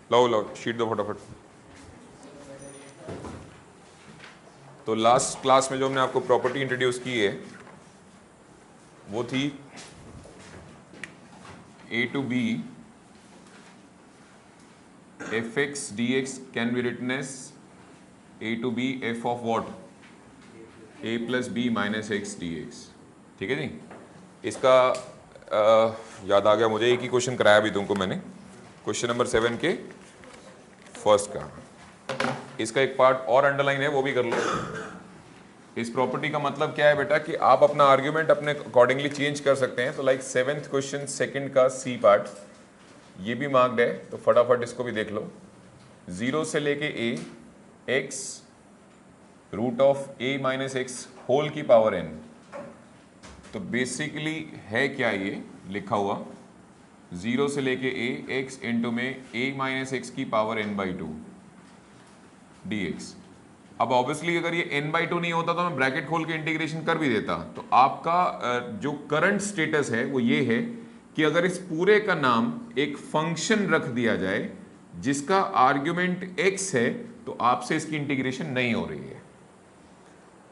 लाओ लाओ शीट दो फटाफट। तो लास्ट क्लास में जो हमने आपको प्रॉपर्टी इंट्रोड्यूस की है वो थी a to b fx dx can be written as a to b f of what a plus b minus x dx। ठीक है जी। इसका याद आ गया मुझे, एक ही क्वेश्चन कराया भी तुमको मैंने, क्वेश्चन नंबर 7 के फर्स्ट का। इसका एक पार्ट और अंडरलाइन है, वो भी कर लो। इस प्रॉपर्टी का मतलब क्या है बेटा कि आप अपना आर्ग्यूमेंट अपने अकॉर्डिंगली चेंज कर सकते हैं। तो लाइक 7th क्वेश्चन सेकंड का सी पार्ट ये भी मार्क्ड है, तो फटाफट इसको भी देख लो। 0 से लेके a x root of a minus x whole की पावर n। तो बेसिकली है क्या ये लिखा हुआ, 0 से लेके a x इंटू में a माइनस एक्स की पावर n बाई 2 dx। अब ऑब्वियसली अगर ये n/2 नहीं होता तो मैं ब्रैकेट खोल के इंटीग्रेशन कर भी देता। तो आपका जो करंट स्टेटस है वो ये है कि अगर इस पूरे का नाम एक फंक्शन रख दिया जाए जिसका आर्ग्यूमेंट x है तो आपसे इसकी इंटीग्रेशन नहीं हो रही है।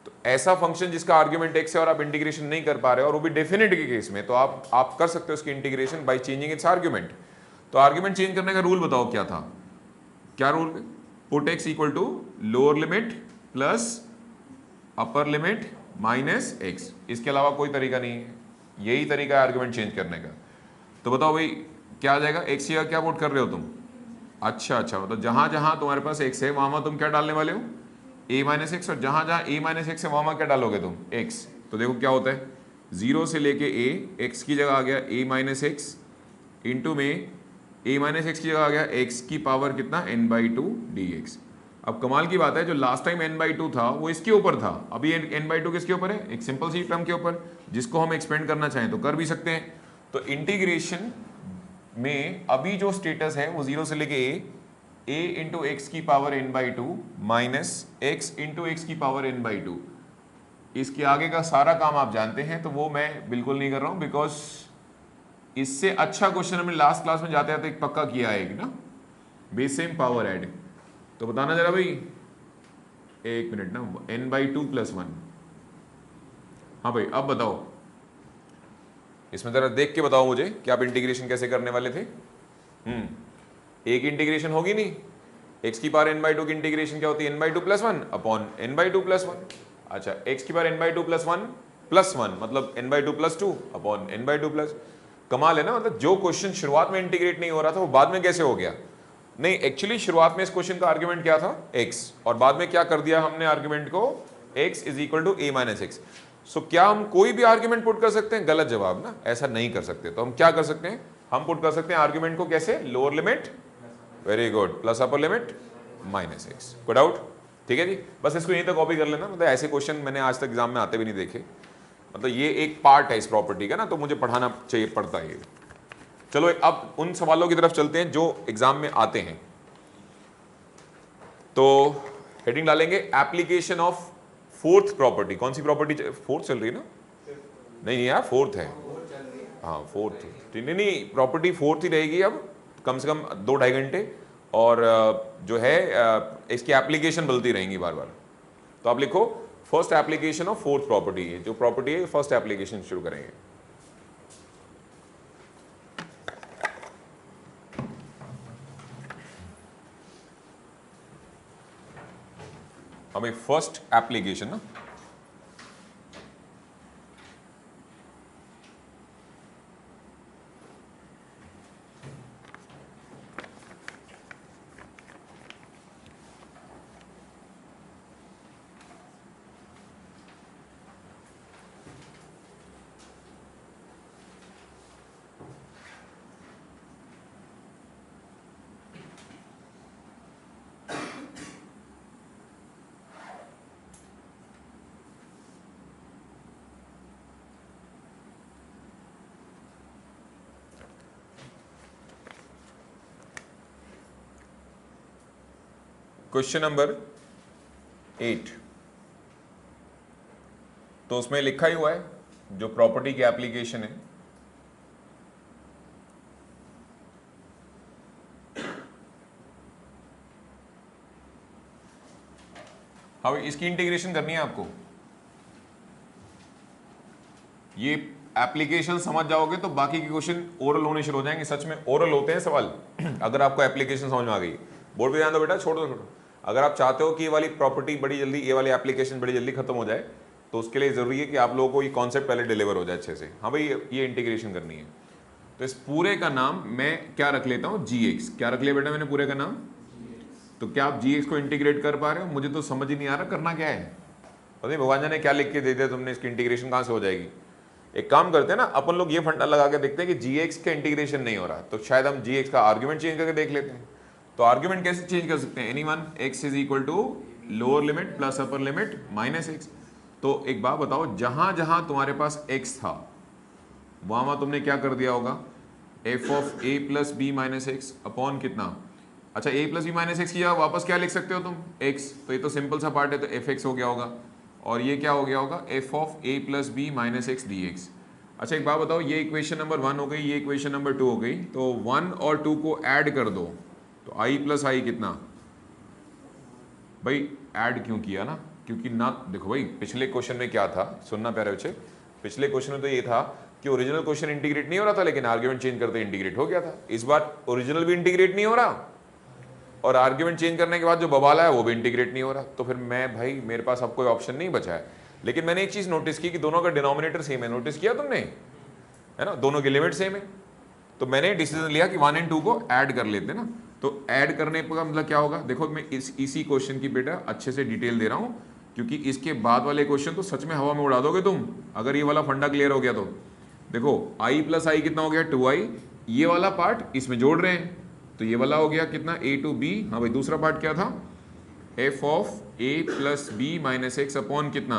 तो ऐसा फंक्शन जिसका आर्ग्यूमेंट x है और आप इंटीग्रेशन नहीं कर पा रहे हो, और वो भी डेफिनेट के केस में, तो आप कर सकते हो इसकी integration by changing its argument. तो आर्ग्यूमेंट चेंज करने का रूल बताओ क्या था, क्या rule? Put x equal to lower limit plus upper limit minus x। इसके अलावा कोई तरीका नहीं है, यही तरीका है आर्ग्यूमेंट चेंज करने का। तो बताओ भाई क्या आ जाएगा, x या क्या पुट कर रहे हो तुम? अच्छा मतलब जहां जहां तुम्हारे पास x है वहां तुम क्या डालने वाले हो, a माइनस एक्स, और जहां जहां a माइनस एक्स है वहां क्या डालोगे तुम, x। तो देखो क्या होता है, 0 से लेके a, x की जगह आ गया a माइनस एक्स इंटू में a माइनस एक्स की जगह आ गया x की पावर कितना n/2 dx। अब कमाल की बात है, जो लास्ट टाइम n/2 था वो इसके ऊपर था, अभी n/2 किसके ऊपर है, एक सिंपल सी टर्म के ऊपर, जिसको हम एक्सपेंड करना चाहें तो कर भी सकते हैं। तो इंटीग्रेशन में अभी जो स्टेटस है वो 0 से लेके a इंटू एक्स की power n/2 minus x into x की पावर n/2। इसके आगे का सारा काम आप जानते हैं, तो वो मैं बिल्कुल नहीं कर रहा हूं, बिकॉज इससे अच्छा क्वेश्चन हमने लास्ट क्लास में जाते जाते एक पक्का किया है ना, बेस सेम पावर ऐड। तो बताना जरा भाई, एक मिनट ना, n/2 प्लस 1। हाँ भाई अब बताओ, इसमें जरा देख के बताओ मुझे कि आप इंटीग्रेशन कैसे करने वाले थे। एक इंटीग्रेशन होगी नहीं, x की पावर n/2 की इंटीग्रेशन क्या होती है, n/2 plus 1 upon n/2 plus 1। अच्छा x की पावर n/2 प्लस 1 मतलब n/2 plus 2 upon n/2 plus. कमाल है ना, मतलब जो क्वेश्चन शुरुआत में इंटीग्रेट नहीं हो रहा था वो बाद में कैसे हो गया। नहीं एक्चुअली शुरुआत में इस क्वेश्चन का आर्ग्यूमेंट क्या था, x, और बाद में क्या कर दिया हमने आर्ग्यूमेंट को, x is equal to a minus x. So क्या हम कोई भी आर्ग्यूमेंट पुट कर सकते हैं? गलत जवाब ना, ऐसा नहीं कर सकते। तो हम क्या कर सकते हैं, हम पुट कर सकते हैं आर्ग्यूमेंट को कैसे, lower limit, very good, plus upper limit minus x. Good out, ठीक है जी। बस इसको यहीं तक कॉपी कर लेना, मतलब ऐसे क्वेश्चन मैंने आज तक एग्जाम में आते भी नहीं देखे, मतलब ये एक पार्ट है इस प्रॉपर्टी का ना, तो मुझे पढ़ाना चाहिए, पड़ता है ये। चलो अब उन सवालों की तरफ चलते हैं जो एग्जाम में आते हैं। तो हेडिंग डालेंगे एप्लीकेशन ऑफ फोर्थ प्रॉपर्टी। कौन सी प्रॉपर्टी, फोर्थ चल रही है ना? नहीं यार फोर्थ है, हाँ फोर्थ, नहीं प्रॉपर्टी फोर्थ ही रहेगी अब, कम से कम 2-2.5 घंटे, और जो है इसकी एप्लीकेशन बदलती रहेंगी बार बार। तो आप लिखो first application of fourth property, है जो प्रॉपर्टी है फर्स्ट एप्लीकेशन शुरू करेंगे। हमें फर्स्ट एप्लीकेशन ना, क्वेश्चन नंबर 8। तो उसमें लिखा ही हुआ है जो प्रॉपर्टी की एप्लीकेशन है, हाँ भाई, इसकी इंटीग्रेशन करनी है आपको। ये एप्लीकेशन समझ जाओगे तो बाकी के क्वेश्चन ओरल होने शुरू हो जाएंगे। सच में ओरल होते हैं सवाल अगर आपको एप्लीकेशन समझ में आ गई। बोर्ड पे ध्यान दो बेटा, छोड़ दो। अगर आप चाहते हो कि ये वाली प्रॉपर्टी बड़ी जल्दी, ये वाली एप्लीकेशन बड़ी जल्दी खत्म हो जाए, तो उसके लिए जरूरी है कि आप लोगों को ये कॉन्सेप्ट पहले डिलीवर हो जाए अच्छे से। हाँ भाई, ये इंटीग्रेशन करनी है। तो इस पूरे का नाम मैं क्या रख लेता हूँ, gx। क्या रख लिया बेटा मैंने पूरे का नाम? तो क्या आप gx को इंटीग्रेट कर पा रहे हो? मुझे तो समझ ही नहीं आ रहा करना क्या है। पता नहीं भगवान ने क्या लिख के दे दिया तुमने, इसकी इंटीग्रेशन कहाँ से हो जाएगी। एक काम करते हैं ना, अपन लोग ये फंडा लगा के देखते हैं कि gx का इंटीग्रेशन नहीं हो रहा, तो शायद हम gx का आर्ग्यूमेंट चेंज करके देख लेते हैं। तो आर्ग्यूमेंट कैसे चेंज कर सकते हैं? Anyone, x is equal to lower limit plus upper limit minus x। तो एक बात बताओ, जहां जहां तुम्हारे पास x था वहां तुमने क्या कर दिया होगा, f of a plus b minus x upon कितना। अच्छा, a plus b minus x किया, वापस क्या लिख सकते हो तुम, x। तो ये तो सिंपल सा पार्ट है, तो fx हो गया होगा। और ये क्या हो गया होगा, f of a plus b minus x d x. अच्छा एक बात बताओ, ये इक्वेशन नंबर 1 हो गई, ये इक्वेशन नंबर 2 हो गई। तो 1 और 2 को ऐड कर दो, तो i प्लस आई कितना। भाई ऐड क्यों किया ना, क्योंकि ना देखो भाई, पिछले क्वेश्चन में क्या था, सुनना प्यारे बच्चे, पिछले क्वेश्चन में तो ये था कि ओरिजिनल क्वेश्चन इंटीग्रेट नहीं हो रहा था, लेकिन आर्ग्यूमेंट चेंज करते इंटीग्रेट हो गया था। इस बार ओरिजिनल भी इंटीग्रेट नहीं हो रहा और आर्ग्यूमेंट चेंज करने के बाद जो बवाल है वो भी इंटीग्रेट नहीं हो रहा। तो फिर मैं भाई, मेरे पास अब कोई ऑप्शन नहीं बचा है। लेकिन मैंने एक चीज नोटिस की कि दोनों का डिनोमिनेटर सेम है। नोटिस किया तुमने, है ना, दोनों की लिमिट सेम है। तो मैंने डिसीजन लिया कि 1 और 2 को ऐड कर लेते हैं ना। तो ऐड करने का मतलब क्या होगा, देखो मैं इसी क्वेश्चन की बेटा अच्छे से डिटेल दे रहा हूं, क्योंकि इसके बाद वाले क्वेश्चन तो सच में हवा में उड़ा दोगे तुम अगर ये वाला फंडा क्लियर हो गया तो। देखो i प्लस आई कितना हो गया, 2i। ये वाला पार्ट इसमें जोड़ रहे हैं, तो ये वाला हो गया कितना, a टू b। हाँ भाई, दूसरा पार्ट क्या था, f of a plus b minus x upon कितना,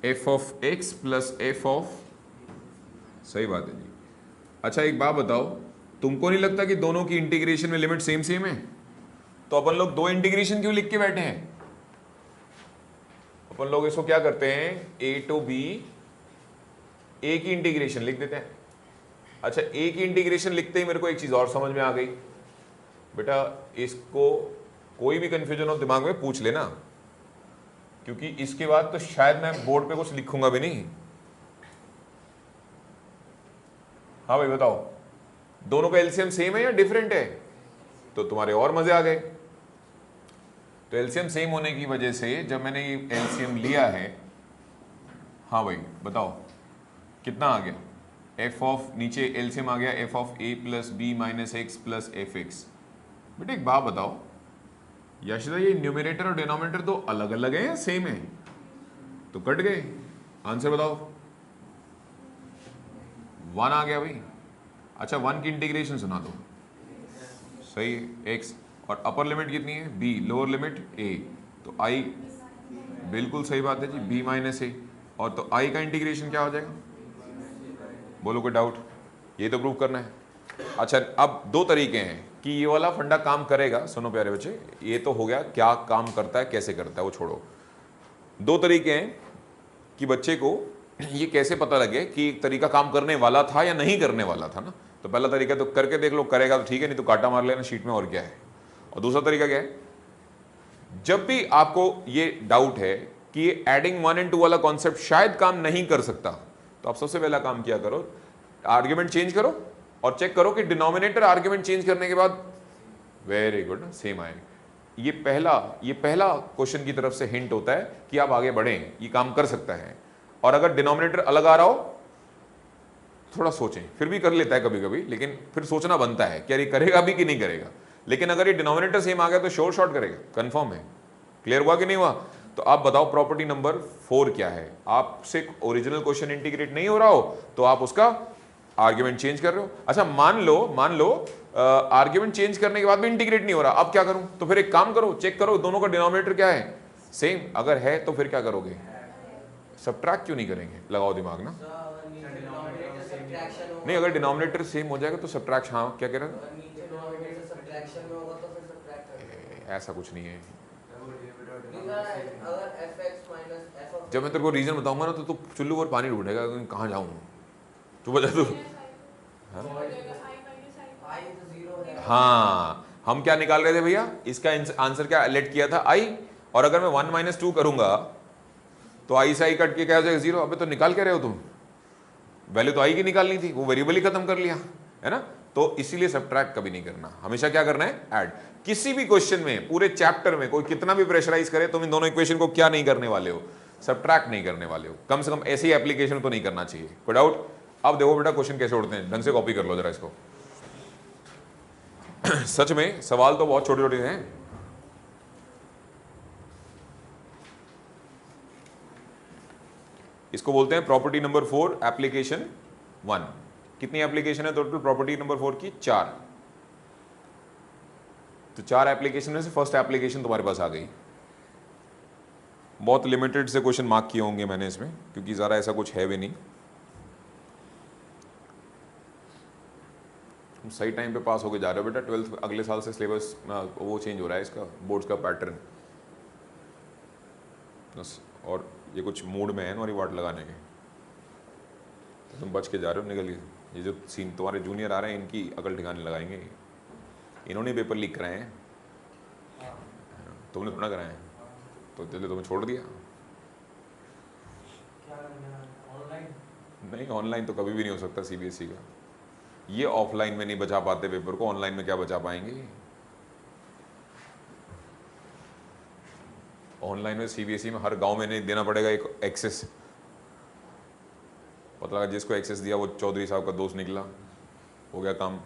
f of x plus f of, सही बात है जी। अच्छा एक बात बताओ, तुमको नहीं लगता कि दोनों की इंटीग्रेशन में लिमिट सेम सेम है? तो अपन लोग दो इंटीग्रेशन क्यों लिख के बैठे हैं? अपन लोग इसको क्या करते हैं, a टू b, a की इंटीग्रेशन लिख देते हैं। अच्छा, a की इंटीग्रेशन लिखते ही मेरे को एक चीज और समझ में आ गई बेटा, इसको कोई भी कंफ्यूजन हो दिमाग में पूछ लेना, क्योंकि इसके बाद तो शायद मैं बोर्ड पे कुछ लिखूंगा भी नहीं। हाँ भाई बताओ, दोनों का एलसीएम सेम है या डिफरेंट है? तो तुम्हारे और मजे आ गए। तो एलसीएम सेम होने की वजह से जब मैंने ये एलसीएम लिया है, हाँ भाई बताओ कितना आ गया, एफ ऑफ, नीचे एलसीएम आ गया f of a plus b minus x plus f x. बेटा एक बात बताओ यशिदा, ये न्यूमरेटर और डिनोमिनेटर तो अलग अलग है या सेम है? तो कट गए। आंसर बताओ। 1 आ गया भाई। अच्छा 1 की इंटीग्रेशन सुना दो, सही है, x। और अपर लिमिट कितनी है, b, लोअर लिमिट a, तो i, बिल्कुल सही बात है जी, b माइनस ए। और तो i का इंटीग्रेशन क्या हो जाएगा, बोलो कोई डाउट? ये तो प्रूव करना है। अच्छा अब दो तरीके हैं कि ये वाला फंडा काम करेगा। सुनो प्यारे बच्चे, ये तो हो गया क्या काम करता है, कैसे करता है वो छोड़ो। दो तरीके हैं कि बच्चे को ये कैसे पता लगे कि एक तरीका काम करने वाला था या नहीं करने वाला था ना। तो पहला तरीका तो करके देख लो, करेगा तो ठीक है, नहीं तो काटा मार लेना शीट में, और क्या है। और दूसरा तरीका क्या है, जब भी आपको ये डाउट है कि ये एडिंग 1 and 2 वाला कॉन्सेप्ट शायद काम नहीं कर सकता, तो आप सबसे पहला काम किया करो, आर्ग्यूमेंट चेंज करो और चेक करो कि डिनोमिनेटर आर्ग्यूमेंट चेंज करने के बाद वेरी गुड सेम आएगा। ये पहला क्वेश्चन की तरफ से हिंट होता है कि आप आगे बढ़ें, ये काम कर सकता है। और अगर डिनोमिनेटर अलग आ रहा हो थोड़ा सोचें, फिर भी कर लेता है कभी कभी, लेकिन फिर सोचना बनता है कि अरे करेगा भी कि नहीं करेगा। लेकिन अगर ये डिनोमिनेटर सेम आ गया तो श्योर शॉर्ट करेगा, कंफर्म है। क्लियर हुआ कि नहीं हुआ? तो आप बताओ प्रॉपर्टी नंबर 4 क्या है। आपसे ओरिजिनल क्वेश्चन इंटीग्रेट नहीं हो रहा हो तो आप उसका आर्ग्यूमेंट चेंज कर रहे हो। अच्छा मान लो आर्ग्यूमेंट चेंज करने के बाद भी इंटीग्रेट नहीं हो रहा, अब क्या करूं? तो फिर एक काम करो, चेक करो दोनों का डिनोमिनेटर क्या है, सेम। अगर है तो फिर क्या करोगे, सब्ट्रैक्ट क्यों नहीं करेंगे, लगाओ दिमाग ना। नहीं, अगर डिनोमिनेटर सेम हो जाएगा तो सब्ट्रैक्ट, हाँ क्या कह रहे थे? ऐसा कुछ नहीं है। जब मैं तेरे को रीजन बताऊंगा ना तो तू चुल्लू पर पानी ढूंढेगा, कहाँ जाऊं, चुप हो जा तू। हाँ हम क्या निकाल रहे थे भैया, इसका आंसर क्या लेट किया था, आई, और अगर मैं 1 माइनस 2 करूंगा तो आई से आई कट के क्या हो जाएगा 0। अबे तो निकाल क्या रहे हो तुम, वैल्यू तो आई की निकालनी थी, वो वेरिएबल ही खत्म कर लिया है ना। तो इसीलिए सब्ट्रैक्ट कभी नहीं करना, हमेशा क्या करना है, ऐड। किसी भी क्वेश्चन में, पूरे चैप्टर में कोई कितना भी प्रेशराइज करे, तुम इन दोनों इक्वेशन को क्या नहीं करने वाले हो, सब्ट्रैक्ट नहीं करने वाले हो। कम से कम ऐसी एप्लीकेशन तो नहीं करना चाहिए। कोई डाउट? अब देखो बेटा क्वेश्चन कैसे उड़ते हैं, ढंग से कॉपी कर लो जरा इसको। सच में सवाल तो बहुत छोटे छोटे हैं। इसको बोलते हैं प्रॉपर्टी नंबर 4 एप्लीकेशन 1। कितनी एप्लीकेशन है टोटल प्रॉपर्टी नंबर 4 की? 4। तो 4 एप्लीकेशन में से फर्स्ट एप्लीकेशन तुम्हारे पास आ गई। बहुत लिमिटेड से क्वेश्चन मार्क किए होंगे मैंने इसमें, क्योंकि ज़रा ऐसा कुछ है भी नहीं। तुम सही टाइम पे पास होके जा रहे हो बेटा। 12th अगले साल से सिलेबस वो चेंज हो रहा है, इसका बोर्ड्स का पैटर्न बस। और ये कुछ मूड में है हमारी वाट लगाने के, तो तुम बच के जा रहे हो, निकल के। ये जो सीन तुम्हारे जूनियर आ रहे हैं, इनकी अकल ठिकाने लगाएंगे। इन्होंने पेपर लीक कराए हैं, तुमने थोड़ा कराए हैं, तो इसलिए तुम्हें छोड़ दिया। नहीं, ऑनलाइन तो कभी भी नहीं हो सकता सीबीएसई का। ये ऑफलाइन में नहीं बचा पाते पेपर को, ऑनलाइन में क्या बचा पाएंगे। ऑनलाइन में सीबीएसई में हर गांव में नहीं देना पड़ेगा एक एक्सेस। पता लगा जिसको एक्सेस दिया वो चौधरी साहब का दोस्त निकला, हो गया काम,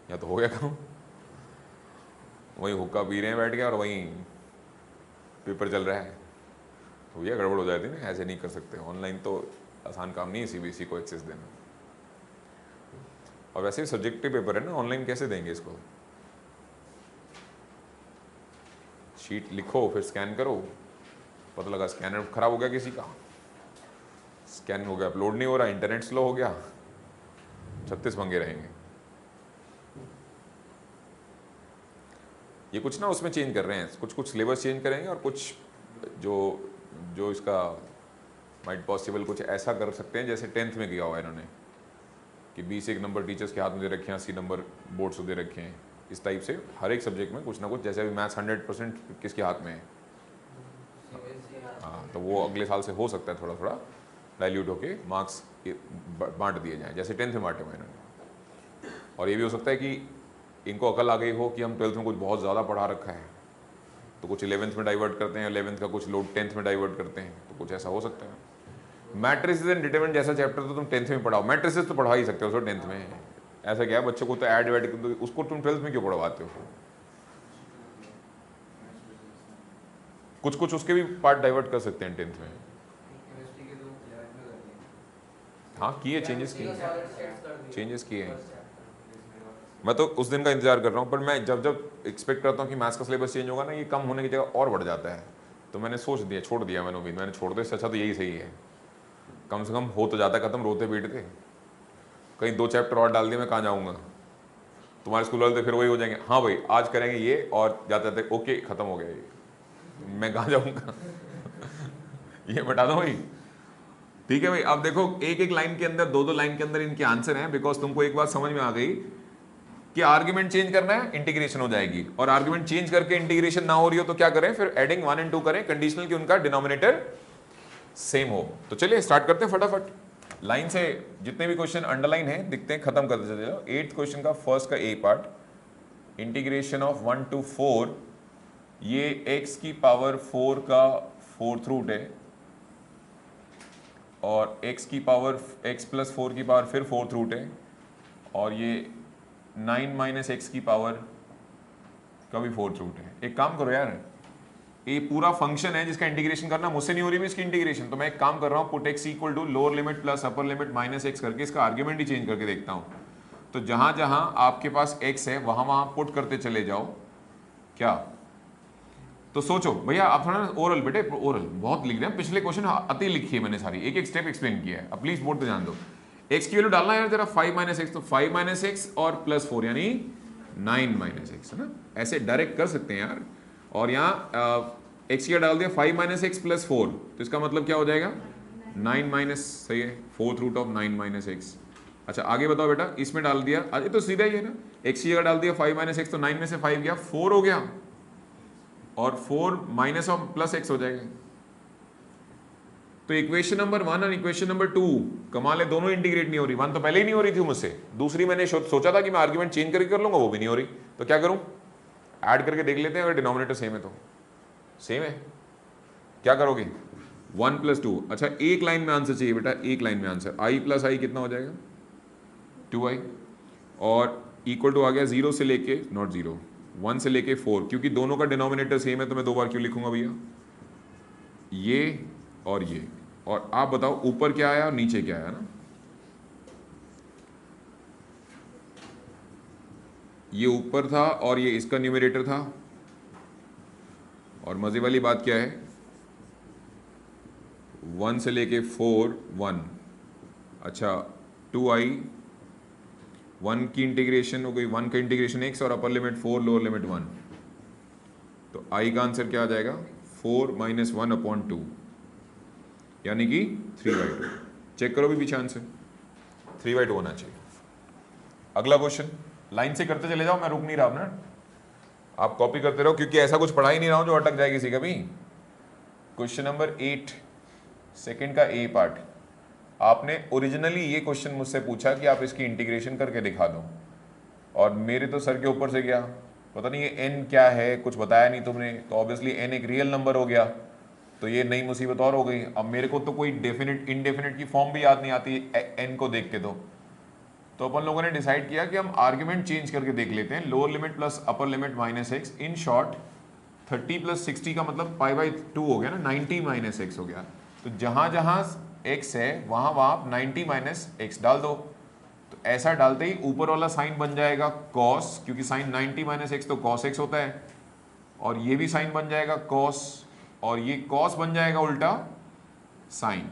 या तो हो गया काम। वहीं हुक्का पी रहे हैं बैठ के और वहीं पेपर चल रहा है, तो ये गड़बड़ हो जाती है ना। ऐसे नहीं कर सकते। ऑनलाइन तो आसान काम नहीं है सीबीएसई को एक्सेस देना। और वैसे सब्जेक्टिव पेपर है ना, ऑनलाइन कैसे देंगे इसको। शीट लिखो फिर स्कैन करो, पता लगा स्कैनर खराब हो गया किसी का, स्कैन हो गया, अपलोड नहीं हो रहा, इंटरनेट स्लो हो गया, 36 पंगे रहेंगे। ये कुछ ना उसमें चेंज कर रहे हैं, कुछ सिलेबस चेंज करेंगे और कुछ जो इसका माइट पॉसिबल कुछ ऐसा कर सकते हैं जैसे 10th में किया हुआ है इन्होंने, कि 20 एक नंबर टीचर्स के हाथ में दे रखे हैं, 80 नंबर बोर्ड्स को दे रखे हैं। इस टाइप से हर एक सब्जेक्ट में कुछ ना कुछ, जैसे अभी मैथ्स 100% किसके हाथ में है। हाँ, तो वो अगले साल से हो सकता है थोड़ा थोड़ा डाइल्यूट होके मार्क्स बांट दिए जाएं, जैसे 10th में बांटे हुए इन्होंने। और ये भी हो सकता है कि इनको अकल आ गई हो कि हम 12th में कुछ बहुत ज़्यादा पढ़ा रखा है, तो कुछ 11th में डाइवर्ट करते हैं, 11th का कुछ लोग 10th में डाइवर्ट करते हैं, तो कुछ ऐसा हो सकता है। मैट्रिसेस एंड डिटरमिनेंट जैसा चैप्टर तो तुम 10th में पढ़ाओ, मैट्रिसेस तो पढ़ा ही सकते हो सर 10th में। ऐसा क्या है, बच्चों को तो ऐड वैड उसको तुम 12th में क्यों पढ़वाते हो। कुछ कुछ उसके भी पार्ट डाइवर्ट कर सकते हैं 10th में। हाँ किए, चेंजेस किए हैं। मैं तो उस दिन का इंतजार कर रहा हूँ, पर मैं जब एक्सपेक्ट करता हूँ कि मैथ्स का सिलेबस चेंज होगा ना, ये कम होने की जगह और बढ़ जाता है। तो मैंने छोड़ दिया मैंने उम्मीद, मैंने छोड़ दिया। इससे अच्छा तो यही सही है, कम से कम हो तो जाता खत्म, रोते पीटते। कहीं 2 चैप्टर और डाल दिए, मैं कहाँ जाऊँगा। तुम्हारे स्कूल वाले तो फिर वही हो जाएंगे, हाँ भाई आज करेंगे ये, और जाते जाते ओके खत्म हो गया ये, मैं कहाँ जाऊँगा। ये बता दो भाई, ठीक है भाई। अब देखो एक एक लाइन के अंदर, 2-2 लाइन के अंदर इनके आंसर हैं, बिकॉज तुमको एक बात समझ में आ गई कि आर्ग्यूमेंट चेंज करना है, इंटीग्रेशन हो जाएगी। और आर्ग्यूमेंट चेंज करके इंटीग्रेशन ना हो रही हो तो क्या करें, फिर एडिंग 1 और 2 करें, कंडीशनल कि उनका डिनोमिनेटर सेम हो। तो चलिए स्टार्ट करते हैं फटाफट लाइन से। जितने भी क्वेश्चन अंडरलाइन हैं दिखते हैं, खत्म करते चले जाओ। 8th क्वेश्चन का फर्स्ट का ए पार्ट, इंटीग्रेशन ऑफ 1 to 4, ये x की पावर 4 का 4th रूट है, और x की पावर x प्लस 4 की पावर फिर 4th रूट है, और ये 9 माइनस एक्स की पावर का भी 4th रूट है। एक काम करो यार, ये पूरा फंक्शन है जिसका इंटीग्रेशन करना, मुझसे नहीं हो रही भी इसकी इंटीग्रेशन, तो मैं एक काम कर रहा हूँ, put x equal to lower limit plus upper limit minus x करके इसका आर्ग्यूमेंट ही चेंज करके देखता हूँ। तो जहां जहां आपके पास x है वहां वहां पुट करते चले जाओ। क्या तो सोचो भैया, आप थोड़ा ओरल बेटे, ओरल बहुत लिख रहे हैं, पिछले क्वेश्चन अति लिखी है मैंने सारी, एक एक स्टेप एक्सप्लेन किया है। अब प्लीज बोर्ड पे ध्यान दो। x की वैल्यू डालना है जरा 5 माइनस एक्स, तो 5 माइनस एक्स और प्लस 4 यानी 9 माइनस एक्स, है ना। ऐसे डायरेक्ट कर सकते हैं यार। और यहाँ x की डाल दिया 5 माइनस एक्स प्लस 4, तो इसका मतलब क्या हो जाएगा 9 माइनस, सही है, 4th root of 9 minus x. अच्छा आगे बताओ बेटा, इसमें डाल दिया, अरे तो सीधा ही है ना, x की जगह डाल दिया 5 माइनस एक्स, तो 9 में से 5 गया 4 हो गया। और 4 माइनस ऑफ प्लस एक्स हो जाएगा। तो इक्वेशन नंबर 1 और इक्वेशन नंबर 2 कमाल है, दोनों इंटीग्रेट नहीं हो रही। 1 तो पहले ही नहीं हो रही थी मुझसे, दूसरी मैंने सोचा था कि मैं आर्ग्यूमेंट चेंज करके कर लूंगा, वो भी नहीं हो रही। तो क्या करूं, ऐड करके देख लेते हैं, अगर डिनोमिनेटर सेम है तो। सेम है, क्या करोगे 1 + 2। अच्छा एक लाइन में आंसर चाहिए बेटा, एक लाइन में आंसर। i + i कितना हो जाएगा 2i, और इक्वल टू आ गया 0 से लेके नॉट 0 1 से लेके 4, क्योंकि दोनों का डिनोमिनेटर सेम है तो मैं 2 बार क्यों लिखूंगा भैया, ये और ये। और आप बताओ ऊपर क्या आया और नीचे क्या आया ना, ये ऊपर था और ये इसका न्यूमरेटर था। और मजे वाली बात क्या है, 1 से लेके 4 1, अच्छा 2i, 1 की इंटीग्रेशन हो गई, 1 का इंटीग्रेशन x और अपर लिमिट 4 लोअर लिमिट 1, तो i का आंसर क्या आ जाएगा 4 - 1/2, यानी कि 3/2। चेक करो भी पीछे आंसर 3/2 होना चाहिए। अगला क्वेश्चन लाइन से करते चले जाओ, मैं रुक नहीं रहा ना, आप कॉपी करते रहो, क्योंकि ऐसा कुछ पढ़ा ही नहीं रहा हूं जो अटक जाए किसी का भी। क्वेश्चन नंबर 8 सेकंड का ए पार्ट। आपने ओरिजिनली ये क्वेश्चन मुझसे पूछा कि आप इसकी इंटीग्रेशन करके दिखा दो, और मेरे तो सर के ऊपर से गया, पता नहीं ये n क्या है, कुछ बताया नहीं तुमने, तो ऑब्वियसली n एक रियल नंबर हो गया, तो ये नई मुसीबत और हो गई। अब मेरे को तो कोई डेफिनेट इनडेफिनेट की फॉर्म भी याद नहीं आती n को देख के, तो अपन लोगों ने डिसाइड किया कि हम आर्ग्यूमेंट चेंज करके देख लेते हैं, lower limit plus upper limit -x। In short 30 + 60 का मतलब π/2 हो गया ना, 90 - x हो गया। तो जहां जहां x है वहां वहां आप 90 - x डाल दो। तो ऐसा डालते ही ऊपर वाला साइन बन जाएगा cos, क्योंकि साइन 90 - x तो cos x होता है, और ये भी साइन बन जाएगा cos, और ये cos बन जाएगा उल्टा साइन।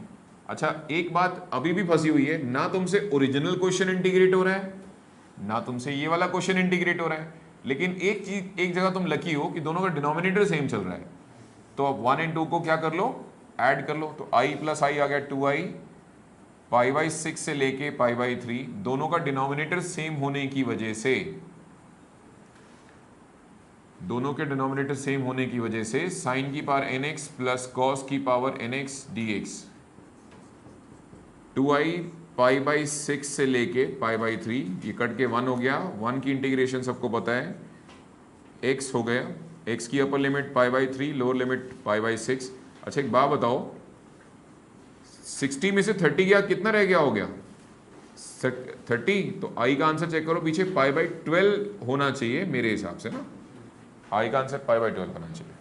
अच्छा एक बात अभी भी फंसी हुई है, ना तुमसे ओरिजिनल क्वेश्चन इंटीग्रेट हो रहा है, ना तुमसे ये वाला क्वेश्चन इंटीग्रेट हो रहा है, लेकिन एक चीज, एक जगह तुम लकी हो कि दोनों का डिनोमिनेटर सेम चल रहा है। तो अब 1 और 2 को क्या कर लो, ऐड कर लो। तो i + i आ गया 2i, π/6 से लेके π/3, दोनों का डिनोमिनेटर सेम होने की वजह से, दोनों के डिनोमिनेटर सेम होने की वजह से साइन की पावर nx प्लस कॉस की पावर nx dx, 2i π/6 से लेके π/3, ये कट के 1 हो गया। 1 की इंटीग्रेशन सबको पता है, x हो गया, x की अपर लिमिट π/3 लोअर लिमिट π/6। अच्छा एक बात बताओ, 60 में से 30 गया, कितना रह गया, हो गया 30। तो i का आंसर चेक करो, पीछे π/12 होना चाहिए मेरे हिसाब से ना, i का आंसर π/12 होना चाहिए।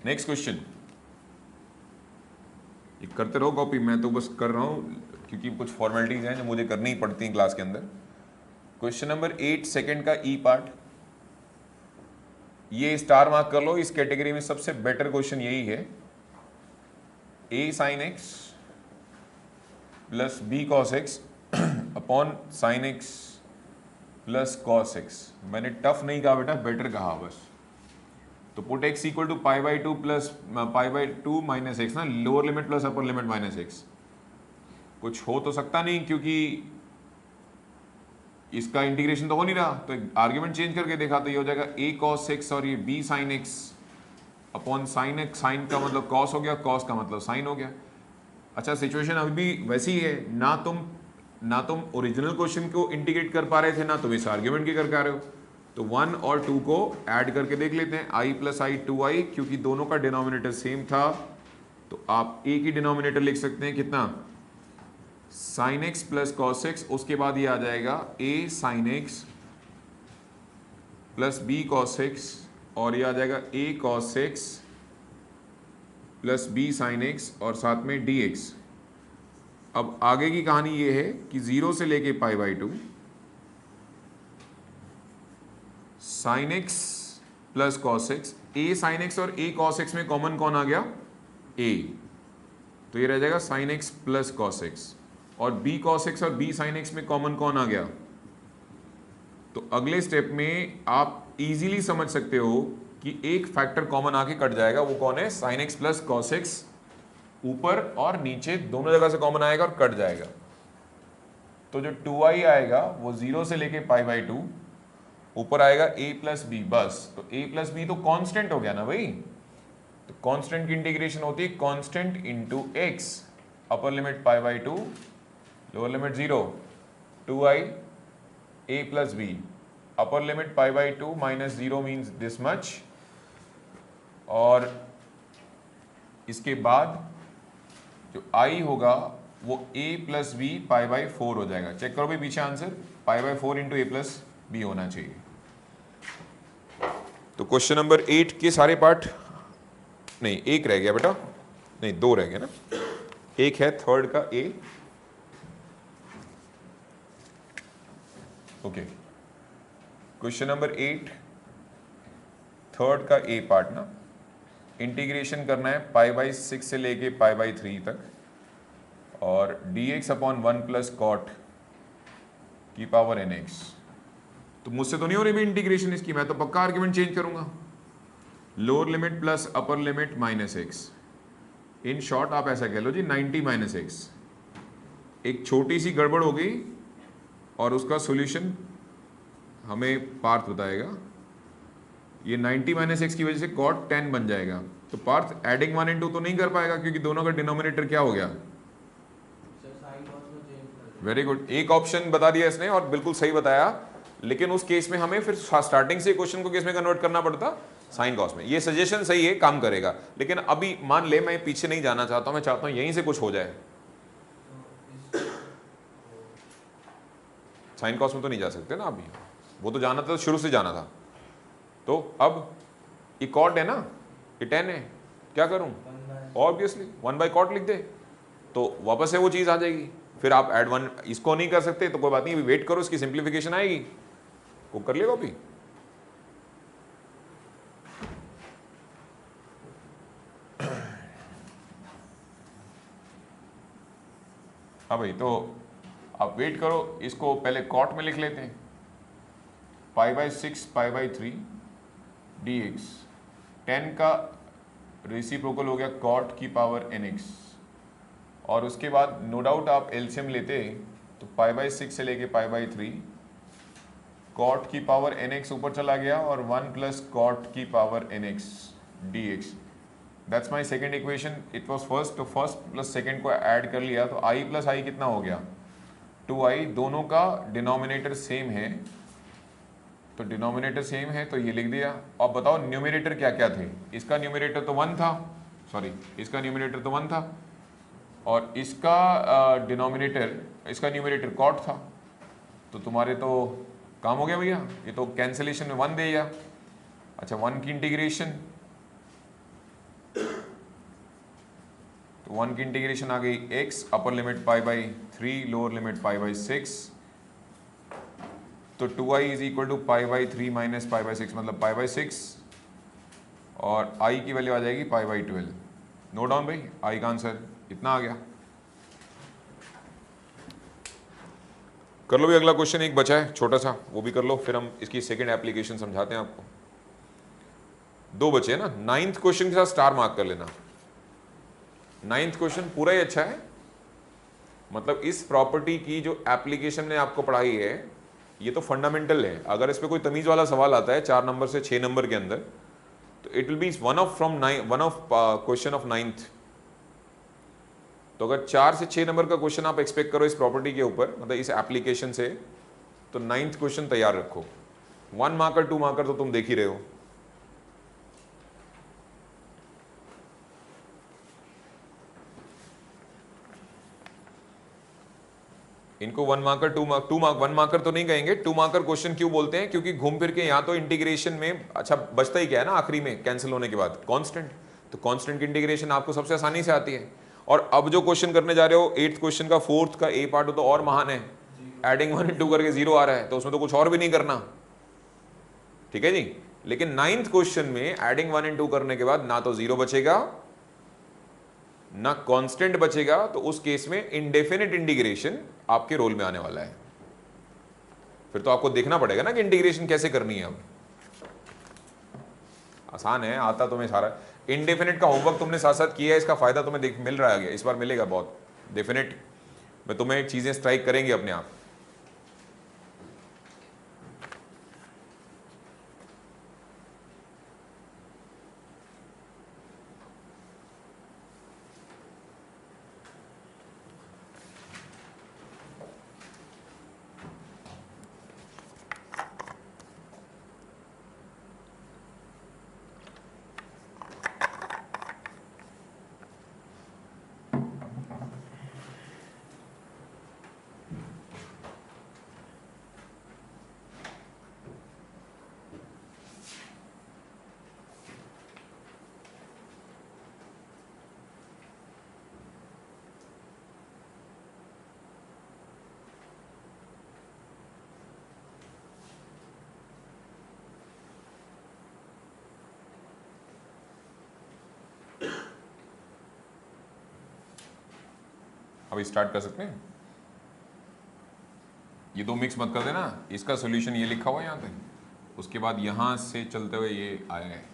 नेक्स्ट क्वेश्चन, ये करते रहो कॉपी, मैं तो बस कर रहा हूँ क्योंकि कुछ फॉर्मेलिटीज हैं जो मुझे करनी ही पड़ती हैं क्लास के अंदर। क्वेश्चन नंबर 8 सेकंड का ई पार्ट, ये स्टार मार्क कर लो, इस कैटेगरी में सबसे बेटर क्वेश्चन यही है। a sin x plus b cos x upon sin x plus cos x। मैंने टफ नहीं कहा बेटा, बेटर कहा बस। तो put x equal to π/2 plus π/2 minus x ना, lower limit plus upper limit minus x. कुछ हो तो सकता नहीं क्योंकि इसका इंटीग्रेशन तो हो नहीं रहा, तो आर्ग्यूमेंट चेंज करके देखा तो ये हो जाएगा a cos x और ये b sin x upon sin x। Sine का मतलब cos हो गया, cos का मतलब साइन हो गया। अच्छा सिचुएशन अभी भी वैसी ही है, ना तुम ओरिजिनल क्वेश्चन को इंटीग्रेट कर पा रहे थे, ना तुम इस आर्ग्यूमेंट के कर पा रहे हो। तो 1 और 2 को ऐड करके देख लेते हैं, i + i 2i, क्योंकि दोनों का डिनोमिनेटर सेम था तो आप a की डिनोमिनेटर लिख सकते हैं कितना, sin x plus cos x, उसके बाद ये आ जाएगा a sin x plus b cos x, और ये आ जाएगा a cos x plus b sin x और साथ में dx। अब आगे की कहानी ये है कि 0 से लेके π/2 sin x plus cos x, a sin x और a cos x में कॉमन कौन आ गया, a, तो ये रह जाएगा sin x plus cos x, और b cos x और b sin x में कॉमन कौन आ गया। तो अगले स्टेप में आप इजीली समझ सकते हो कि एक फैक्टर कॉमन आके कट जाएगा, वो कौन है, sin x plus cos x, ऊपर और नीचे दोनों जगह से कॉमन आएगा और कट जाएगा। तो जो 2i आएगा वो 0 से लेके π/2, ऊपर आएगा a प्लस बी, बस। तो a प्लस बी तो कांस्टेंट हो गया ना भाई, तो कांस्टेंट की इंटीग्रेशन होती है constant into x, upper limit pi by 2, lower limit 0, 2i a plus b, upper limit pi by 2 minus 0 means this much, और इसके बाद जो i होगा वो a plus b pi by 4 हो जाएगा। चेक करो भाई पीछे answer, pi by 4 into a plus b होना चाहिए। तो क्वेश्चन नंबर 8 के सारे पार्ट, नहीं एक रह गया बेटा, नहीं 2 रह गए ना, एक है थर्ड का a, okay. Question number 8 third का a पार्ट ना, इंटीग्रेशन करना है पाई बाई 6 से लेके पाई बाई 3 तक, और dx अपॉन 1 प्लस कॉट की पावर nx। तो मुझसे तो नहीं हो रही भी इंटीग्रेशन इसकी, मैं तो पक्का आर्ग्यूमेंट चेंज करूंगा, lower limit plus upper limit minus x. In short आप ऐसा कह लो जी 90 माइनस एक्स। एक छोटी सी गड़बड़ हो गई और उसका सॉल्यूशन हमें पार्थ बताएगा। ये 90 माइनस एक्स की वजह से कॉट 10 बन जाएगा, तो पार्थ एडिंग 1 इंटू तो नहीं कर पाएगा क्योंकि दोनों का डिनोमिनेटर क्या हो गया, वेरी गुड। एक ऑप्शन बता दिया इसने और बिल्कुल सही बताया, लेकिन उस केस में हमें फिर स्टार्टिंग से क्वेश्चन को किस में कन्वर्ट करना पड़ता, साइन कॉस में। ये सजेशन सही है, काम करेगा, लेकिन अभी मान ले मैं पीछे नहीं जाना चाहता हूं, मैं चाहता हूं यहीं से कुछ हो जाए। साइन कॉस में तो नहीं जा सकते ना अभी, वो तो जाना था, शुरू से जाना था। तो अब ये कॉट है ना, ये 10 है, क्या करूं, ऑब्वियसली 1 बाई कॉट लिख दे, तो वापस से वो चीज आ जाएगी। फिर आप ऐड 1 इसको नहीं कर सकते तो कोई बात नहीं, वेट करो, इसकी सिंप्लीफिकेशन आएगी, वो कर लेगा अभी। हाँ भाई, तो आप वेट करो, इसको पहले कॉट में लिख लेते हैं, पाई बाई 6 पाई बाई 3 dx, 10 का रेसिप्रोकल हो गया कॉट की पावर nx, और उसके बाद नो डाउट आप एलसीएम लेते तो पाई बाई 6 से लेके पाई बाई 3, कॉट की पावर nx ऊपर चला गया और 1 प्लस कॉट की power nx dx, that's my second equation. It was first, तो फर्स्ट प्लस सेकंड को ऐड कर लिया तो i प्लस आई कितना हो गया, 2i, दोनों का डिनोमिनेटर सेम है, तो डिनोमिनेटर सेम है तो ये लिख दिया। अब बताओ न्यूमरेटर क्या क्या थे, इसका न्यूमरेटर तो 1 था, सॉरी इसका न्यूमरेटर तो 1 था, और इसका डिनोमिनेटर, इसका न्यूमरेटर कॉट था, तो तुम्हारे तो काम हो गया भैया, ये तो कैंसिलेशन में 1 देगा। अच्छा 1 की इंटीग्रेशन, तो 1 की इंटीग्रेशन आ गई x, upper limit pi by 3, lower limit pi by 6, तो 2i is equal to pi by 3 minus pi by 6 मतलब पाई बाई 6, और i की वैल्यू आ जाएगी पाई बाई 12। नोट डाउन भाई, i का आंसर इतना आ गया। कर लो भी, अगला क्वेश्चन एक बचा है छोटा सा, वो भी कर लो, फिर हम इसकी सेकंड एप्लीकेशन समझाते हैं आपको। 2 बचे हैं ना, 9th क्वेश्चन के साथ स्टार मार्क कर लेना। 9th क्वेश्चन पूरा ही अच्छा है, मतलब इस प्रॉपर्टी की जो एप्लीकेशन ने आपको पढ़ाई है ये तो फंडामेंटल है। अगर इस पे कोई तमीज वाला सवाल आता है 4 नंबर से 6 नंबर के अंदर, तो it will be one of question of 9th। तो अगर 4 से 6 नंबर का क्वेश्चन आप एक्सपेक्ट करो इस प्रॉपर्टी के ऊपर, मतलब इस एप्लीकेशन से, तो 9th क्वेश्चन तैयार रखो। 1 मार्कर 2 मार्कर तो तुम देख ही रहे हो। इनको 1 मार्कर 1 मार्कर तो नहीं कहेंगे, 2 मार्कर क्वेश्चन क्यों बोलते हैं, क्योंकि घूम फिर के यहाँ तो इंटीग्रेशन में अच्छा बचता ही क्या है ना आखिरी में कैंसिल होने के बाद, कांस्टेंट। तो कांस्टेंट की इंटीग्रेशन आपको सबसे आसानी से आती है। और अब जो क्वेश्चन करने जा रहे हो 8th क्वेश्चन का 4th का ए पार्ट तो और महान है, एडिंग 1 इंटू करके 0 आ रहा है, तो उसमें तो कुछ और भी नहीं करना, ठीक है जी। लेकिन 9th क्वेश्चन में एडिंग 1 इंटू करने के बाद ना तो 0 बचेगा ना कांस्टेंट बचेगा, तो उस केस में इंडेफिनिट इंटीग्रेशन आपके रोल में आने वाला है। फिर तो आपको देखना पड़ेगा ना कि इंटीग्रेशन कैसे करनी है। अब आसान है, आता तुम्हें सारा। इंडेफिनिट का होमवर्क तुमने साथ साथ किया है, इसका फायदा तुम्हें मिल रहा है, इस बार मिलेगा बहुत। डेफिनेट में तुम्हें चीजें स्ट्राइक करेंगी अपने आप। अभी स्टार्ट कर सकते हैं। ये दो मिक्स मत कर देना, इसका सॉल्यूशन ये लिखा हुआ है यहाँ पे, उसके बाद यहाँ से चलते हुए ये आया है।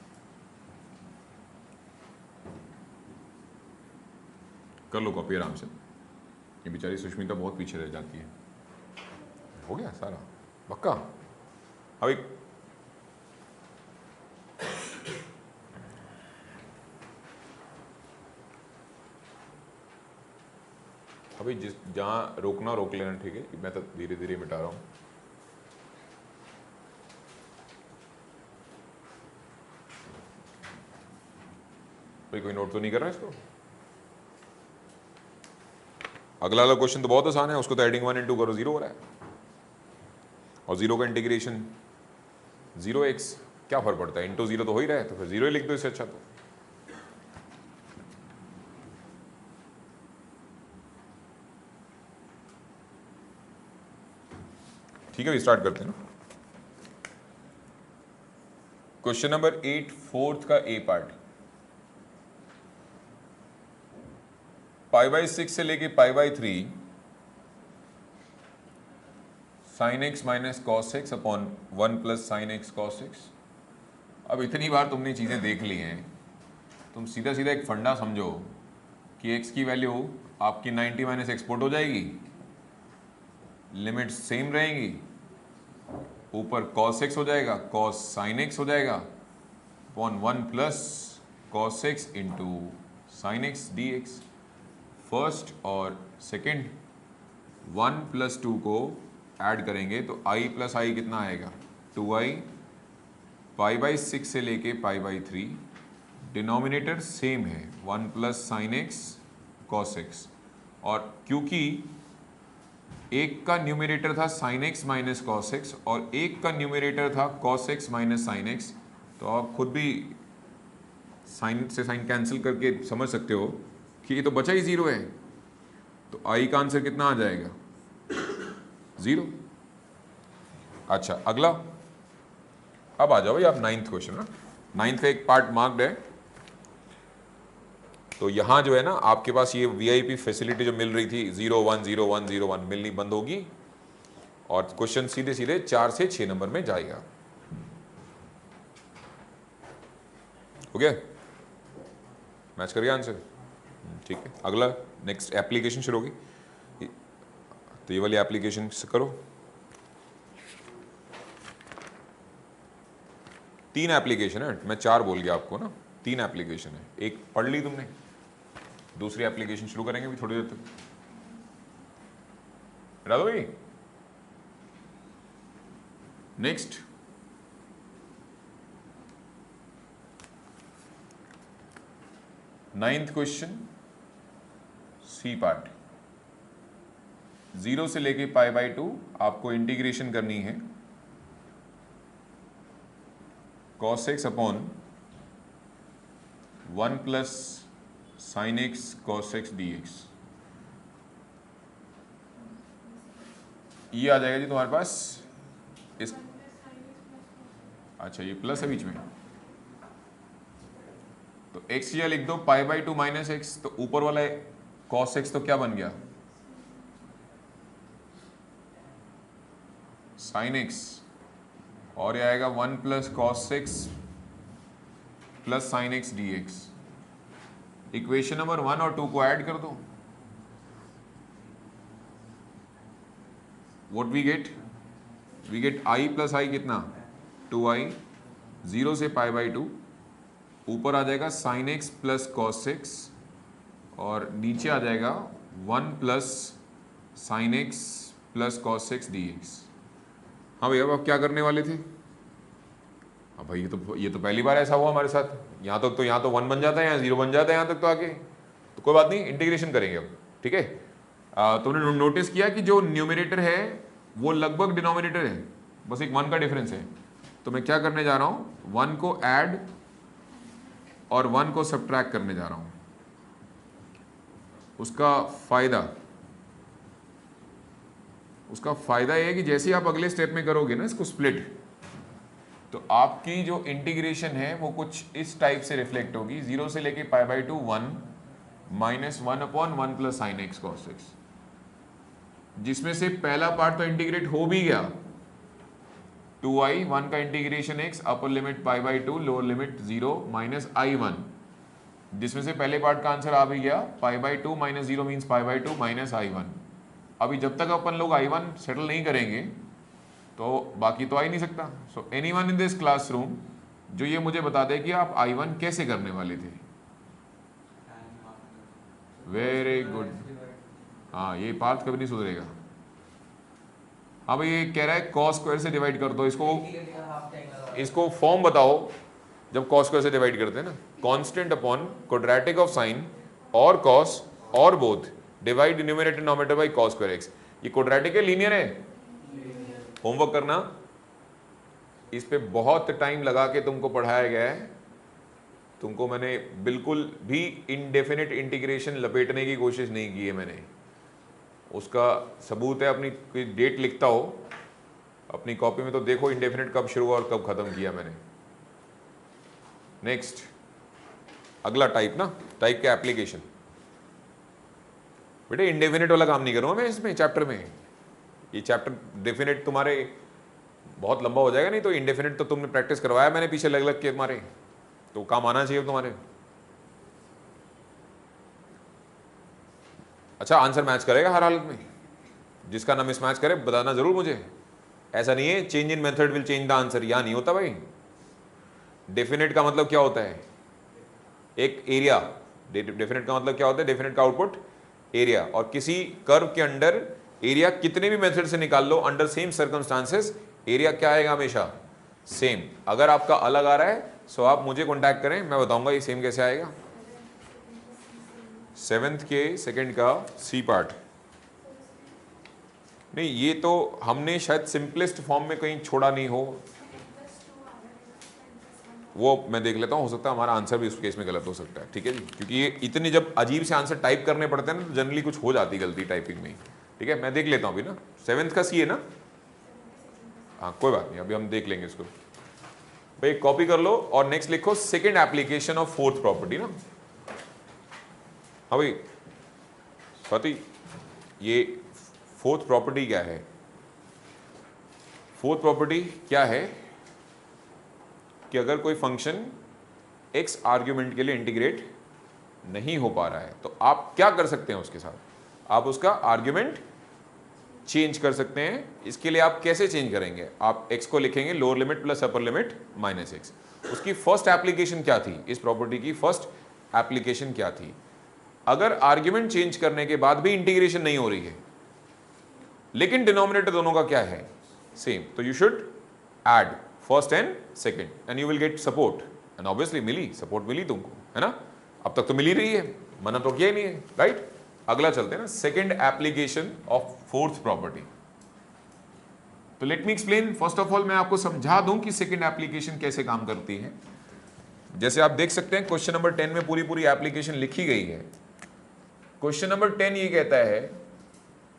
कर लो कॉपी आराम से, ये बेचारी सुष्मिता बहुत पीछे रह जाती है। हो गया सारा पक्का। अभी जिस जहाँ रोकना रोक लेना, ठीक है। मैं तो धीरे धीरे मिटा रहा हूँ। कोई नोट तो नहीं कर रहा है इसको? अगला वाला क्वेश्चन तो बहुत आसान है, उसको तो एडिंग 1 into करो 0 हो रहा है, और 0 का इंटीग्रेशन 0x, क्या फर्क पड़ता है, इंटू 0 तो हो ही रहा है, तो फिर 0 ही लिख दो इससे अच्छा। तो ठीक है, स्टार्ट करते हैं ना। क्वेश्चन नंबर 8 फोर्थ का ए पार्ट, π/6 से लेके π/3 sin x minus cos x upon 1 plus sine x cos x. अब इतनी बार तुमने चीज़ें देख ली हैं, तुम सीधा सीधा एक फंडा समझो कि x की वैल्यू आपकी 90 माइनस एक्सपोर्ट हो जाएगी, लिमिट सेम रहेंगी, ऊपर cos x हो जाएगा, cos sin x हो जाएगा upon 1 plus cos x into sine x d x. First और सेकेंड 1 प्लस 2 को ऐड करेंगे तो i प्लस आई कितना आएगा, 2i, π/6 से लेके π/3, डिनोमिनेटर सेम है 1 plus sine x cos x, और क्योंकि एक का न्यूमरेटर था sine x minus cos x और एक का न्यूमरेटर था cos x minus sine x, तो आप खुद भी साइन से साइन कैंसिल करके समझ सकते हो कि ये तो बचा ही 0 है, तो आई का आंसर कितना आ जाएगा, 0। अच्छा अगला, अब आ जाओ भाई आप 9th क्वेश्चन ना। 9th का एक पार्ट मार्क्ड है, तो यहां जो है ना आपके पास ये वीआईपी फैसिलिटी जो मिल रही थी 010101 मिलनी बंद होगी, और क्वेश्चन सीधे सीधे 4 से 6 नंबर में जाएगा। हो गया, मैच करिए आंसर, ठीक है। अगला नेक्स्ट एप्लीकेशन शुरू होगी, तो ये वाली एप्लीकेशन से करो। 3 एप्लीकेशन है, मैं 4 बोल गया आपको ना, 3 एप्लीकेशन है, एक पढ़ ली तुमने, दूसरी एप्लीकेशन शुरू करेंगे भी थोड़ी देर तक। हटा दो भाई। Next, ninth question c part, 0 से लेके π/2 आपको इंटीग्रेशन करनी है cos x upon 1 plus sine x cos x d x. ये आ जाएगा जी तुम्हारे पास इस, अच्छा ये प्लस है बीच में, तो x या लिख दो π/2 माइनस एक्स, तो ऊपर वाला cos x तो क्या बन गया, साइन एक्स, और ये आएगा 1 plus cos x plus sine x d x. Equation number 1 और 2 को ऐड कर दो, what we get i plus i कितना, 2i, 0 से π/2, ऊपर आ जाएगा sine x plus cos x, और नीचे आ जाएगा 1 plus sine x plus cos x d x. हाँ भैया, अब आप क्या करने वाले थे? अब भाई ये तो पहली बार ऐसा हुआ हमारे साथ, यहाँ तक तो यहाँ तो 1 बन जाता है, यहाँ 0 बन जाता है, यहाँ तक तो आगे, तो कोई बात नहीं, इंटीग्रेशन करेंगे अब, ठीक है। तुमने नोटिस किया कि जो न्यूमरेटर है वो लगभग डिनोमिनेटर है, बस एक 1 का डिफरेंस है, तो मैं क्या करने जा रहा हूँ, 1 को ऐड और 1 को सब्ट्रैक्ट करने जा रहा हूँ। उसका फायदा यह है कि जैसे आप अगले स्टेप में करोगे ना इसको स्प्लिट, तो आपकी जो इंटीग्रेशन है वो कुछ इस टाइप से रिफ्लेक्ट होगी, 0 से लेके π/2 1, -1/1 plus sine x cos x, जिसमें से पहला पार्ट तो इंटीग्रेट हो भी गया, 2i 1 का integration x upper limit π/2 lower limit 0 minus i1, जिसमें से पहले पार्ट का आंसर आ भी गया, π/2 माइनस 0 मीन्स π/2 माइनस i1। अभी जब तक अपन लोग i1 सेटल नहीं करेंगे तो बाकी तो आ ही नहीं सकता। So anyone in this classroom जो ये मुझे बता दे कि आप i1 कैसे करने वाले थे। वेरी गुड, हाँ ये पार्ट कभी नहीं सुधरेगा। हाँ भाई ये कह रहा है कॉस स्क्वायर से डिवाइड कर दो, इसको फॉर्म बताओ जब कॉस स्क्वायर से डिवाइड करते हैं ना, constant upon quadratic of sine और कॉस और both divide numerator denominator by cos square x. ये क्वाड्रेटिक है लीनियर है? होमवर्क करना, इस पे बहुत टाइम लगा के तुमको पढ़ाया गया है, तुमको मैंने बिल्कुल भी इनडेफिनिट इंटीग्रेशन लपेटने की कोशिश नहीं की है मैंने। उसका सबूत है, अपनी कोई डेट लिखता हो अपनी कॉपी में तो देखो इंडेफिनिट कब शुरू हुआ और कब खत्म किया मैंने। नेक्स्ट अगला टाइप ना, टाइप के एप्लीकेशन। बेटे इंडेफिनिट वाला काम नहीं करूँगा मैं इसमें चैप्टर में, ये चैप्टर डेफिनेट तुम्हारे बहुत लंबा हो जाएगा, नहीं तो इंडेफिनिट तो तुमने प्रैक्टिस करवाया मैंने पीछे लग लग के तुम्हारे, तो काम आना चाहिए तुम्हारे। अच्छा आंसर मैच करेगा हर हालत में, जिसका ना मिसमैच करे बताना जरूर मुझे। ऐसा नहीं है change in method will change the answer, यहां नहीं होता भाई। डेफिनेट का मतलब क्या होता है? एक एरिया। डेफिनेट का मतलब क्या होता है? डेफिनेट का आउटपुट एरिया, और किसी कर्व के अंडर एरिया कितने भी मेथड से निकाल लो अंडर सेम सर्कमस्टांसेस एरिया क्या आएगा? हमेशा सेम। अगर आपका अलग आ रहा है सो आप मुझे कॉन्टैक्ट करें, मैं बताऊंगा ये सेम कैसे आएगा। 7th के सेकंड का सी पार्ट नहीं, ये तो हमने शायद सिंपलेस्ट फॉर्म में कहीं छोड़ा नहीं हो, वो मैं देख लेता हूँ, हो सकता है हमारा आंसर भी उस केस में गलत हो सकता है। ठीक है जी, क्योंकि ये इतने जब अजीब से आंसर टाइप करने पड़ते हैं ना तो जनरली कुछ हो जाती गलती टाइपिंग में। ठीक है मैं देख लेता हूँ अभी ना, 7th का सी है ना, हाँ कोई बात नहीं, अभी हम देख लेंगे इसको। भाई कॉपी कर लो और नेक्स्ट लिखो second application of fourth property ना। हाँ भाई स्वाति, ये फोर्थ प्रॉपर्टी क्या है? फोर्थ प्रॉपर्टी क्या है कि अगर कोई फंक्शन x आर्ग्यूमेंट के लिए इंटीग्रेट नहीं हो पा रहा है तो आप क्या कर सकते हैं उसके साथ? आप उसका आर्ग्यूमेंट चेंज कर सकते हैं। इसके लिए आप कैसे चेंज करेंगे? आप x को लिखेंगे lower limit plus upper limit minus x। उसकी फर्स्ट एप्लीकेशन क्या थी? इस प्रॉपर्टी की फर्स्ट एप्लीकेशन क्या थी? अगर आर्ग्यूमेंट चेंज करने के बाद भी इंटीग्रेशन नहीं हो रही है लेकिन डिनोमिनेटर दोनों का क्या है? सेम, तो you should add first and second and you will get support. And obviously मिली, सपोर्ट मिली तुमको, है ना? अब तक तो मिल ही रही है, मना तो किया ही नहीं है, राइट? अगला चलते हैं ना, second application of fourth property. तो let me explain. First of all मैं आपको समझा दूं कि सेकंड एप्लीकेशन कैसे काम करती है। जैसे आप देख सकते हैं क्वेश्चन नंबर 10 में पूरी पूरी एप्लीकेशन लिखी गई है। क्वेश्चन नंबर 10 ये कहता है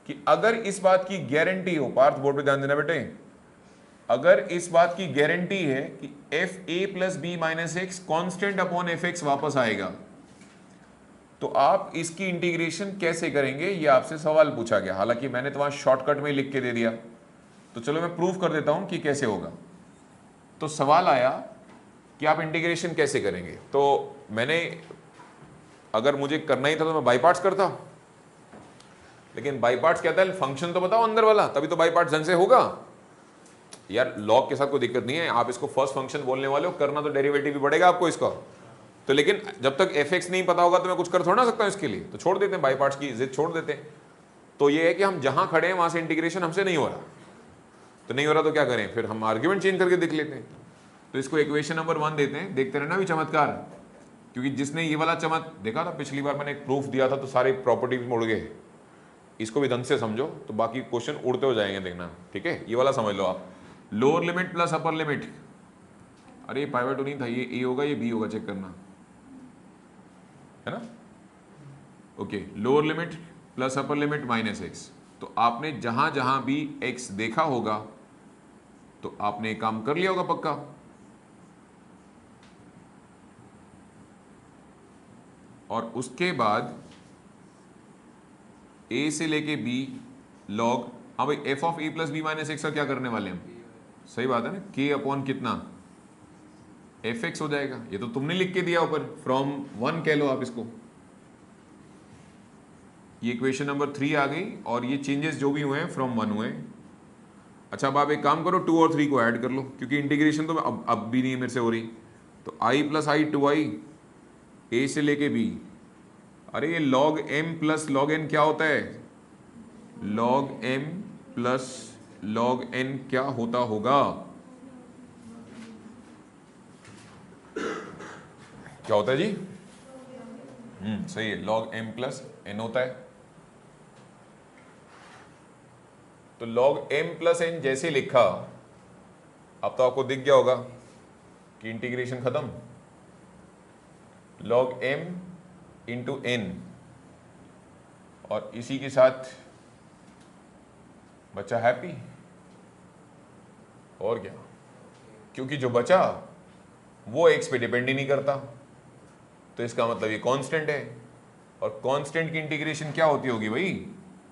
कि अगर इस बात की गारंटी हो, पार्थ बोर्ड पे ध्यान देना बेटे, अगर इस बात की गारंटी है कि f a plus b minus x constant upon f x वापस आएगा तो आप इसकी इंटीग्रेशन कैसे करेंगे? ये आपसे सवाल पूछा गया। हालांकि मैंने तो वहां शॉर्टकट में लिख के दे दिया, तो चलो मैं प्रूव कर देता हूं कि कैसे होगा। तो सवाल आया कि आप इंटीग्रेशन कैसे करेंगे, तो मैंने अगर मुझे करना ही था तो मैं बाई पार्ट्स करता, लेकिन बाई पार्ट्स कहता है फंक्शन तो बताओ अंदर वाला, तभी तो बाई पार्ट्स ढंग से होगा। यार लॉग के साथ कोई दिक्कत नहीं है, आप इसको फर्स्ट फंक्शन बोलने वाले हो, करना तो डेरिवेटिव भी पड़ेगा आपको इसका। तो लेकिन जब तक एफ एक्स नहीं पता होगा तो मैं कुछ कर थोड़ा ना सकता हूं इसके लिए, तो छोड़ देते हैं, बाई पार्ट्स की जिद छोड़ देते हैं। तो ये है कि हम जहां खड़े हैं वहां से इंटीग्रेशन हमसे नहीं हो रहा, तो नहीं हो रहा तो क्या करें? फिर हम आर्ग्यूमेंट चेंज करके देख लेते हैं। तो इसको इक्वेशन नंबर 1 देते हैं, देखते रहना भी चमत्कार, क्योंकि जिसने ये वाला देखा था पिछली बार मैंने एक प्रूफ दिया था तो सारे प्रॉपर्टीज मुड़ गए। इसको भी ढंग से समझो तो बाकी क्वेश्चन उड़ते हो जाएंगे, देखना। ठीक है, ये वाला समझ लो आप, lower limit plus upper limit, अरे ये π/2 नहीं था, ये ए होगा ये बी होगा, चेक करना, है ना? Okay, lower limit plus upper limit minus x. तो आपने जहां जहां भी एक्स देखा होगा तो आपने काम कर लिया होगा पक्का। और उसके बाद ए से लेके बी लॉग, हाँ भाई f of a plus b minus x का क्या करने वाले हम, सही बात है ना, के अपॉन कितना एफ एक्स हो जाएगा। ये तो तुमने लिख के दिया ऊपर, फ्रॉम 1 कह लो आप इसको। ये इक्वेशन नंबर 3 आ गई और ये चेंजेस जो भी हुए हैं फ्रॉम 1 हुए। अच्छा अब आप एक काम करो 2 और 3 को ऐड कर लो, क्योंकि इंटीग्रेशन तो अब भी नहीं मेरे से हो रही। तो आई प्लस आई 2i ए से लेके बी, अरे ये log m plus log n क्या होता है, log m plus log n क्या होता होगा, क्या होता है जी? सही है, log m प्लस n होता है। तो log m प्लस n जैसे लिखा, अब तो आपको दिख गया होगा कि इंटीग्रेशन खत्म, log m इंटू n, और इसी के साथ बच्चा हैप्पी। और क्या, क्योंकि जो बचा वो x पे डिपेंड ही नहीं करता, तो इसका मतलब ये कांस्टेंट है। और कांस्टेंट की इंटीग्रेशन क्या होती होगी भाई,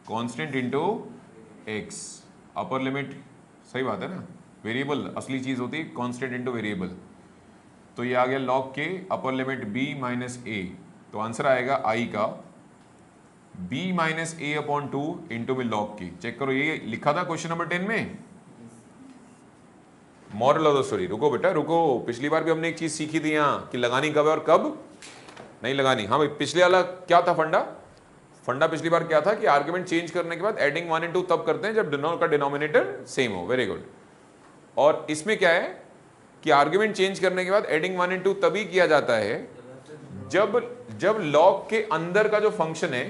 constant into x, upper limit, सही बात है ना, वेरिएबल असली चीज होती है कांस्टेंट इंटू वेरिएबल। तो ये आ गया log के अपर लिमिट b माइनस ए, तो आंसर आएगा i का b माइनस ए अपॉन 2 इंटू में log की। चेक करो, ये लिखा था क्वेश्चन नंबर 10 में। मॉरल ऑफ द स्टोरी, रुको बेटा रुको, पिछली बार भी हमने एक चीज सीखी थी यहाँ कि लगानी कब है और कब नहीं लगानी। हाँ भाई, पिछले वाला क्या था फंडा पिछली बार क्या था कि आर्ग्यूमेंट चेंज करने के बाद एडिंग 1 and 2 तब करते हैं जब दोनों का डिनोमिनेटर सेम हो। Very good. और इसमें क्या है कि आर्ग्यूमेंट चेंज करने के बाद एडिंग 1 and 2 तभी किया जाता है जब लॉग के अंदर का जो फंक्शन है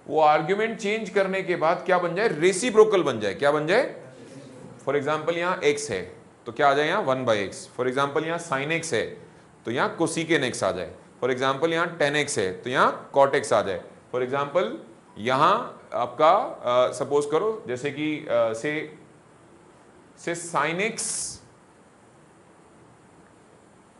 वो आर्ग्यूमेंट चेंज करने के बाद क्या बन जाए, रेसिप्रोकल बन जाए। क्या बन जाए, फॉर एग्जाम्पल यहाँ x है तो क्या आ जाए यहाँ 1/x। फॉर एग्जाम्पल यहाँ sin x है तो यहाँ कोसिकेन x आ जाए। फॉर एग्जाम्पल यहाँ tan x है तो यहाँ cot x आ जाए। फॉर एग्जाम्पल यहाँ आपका सपोज करो जैसे कि से sin x,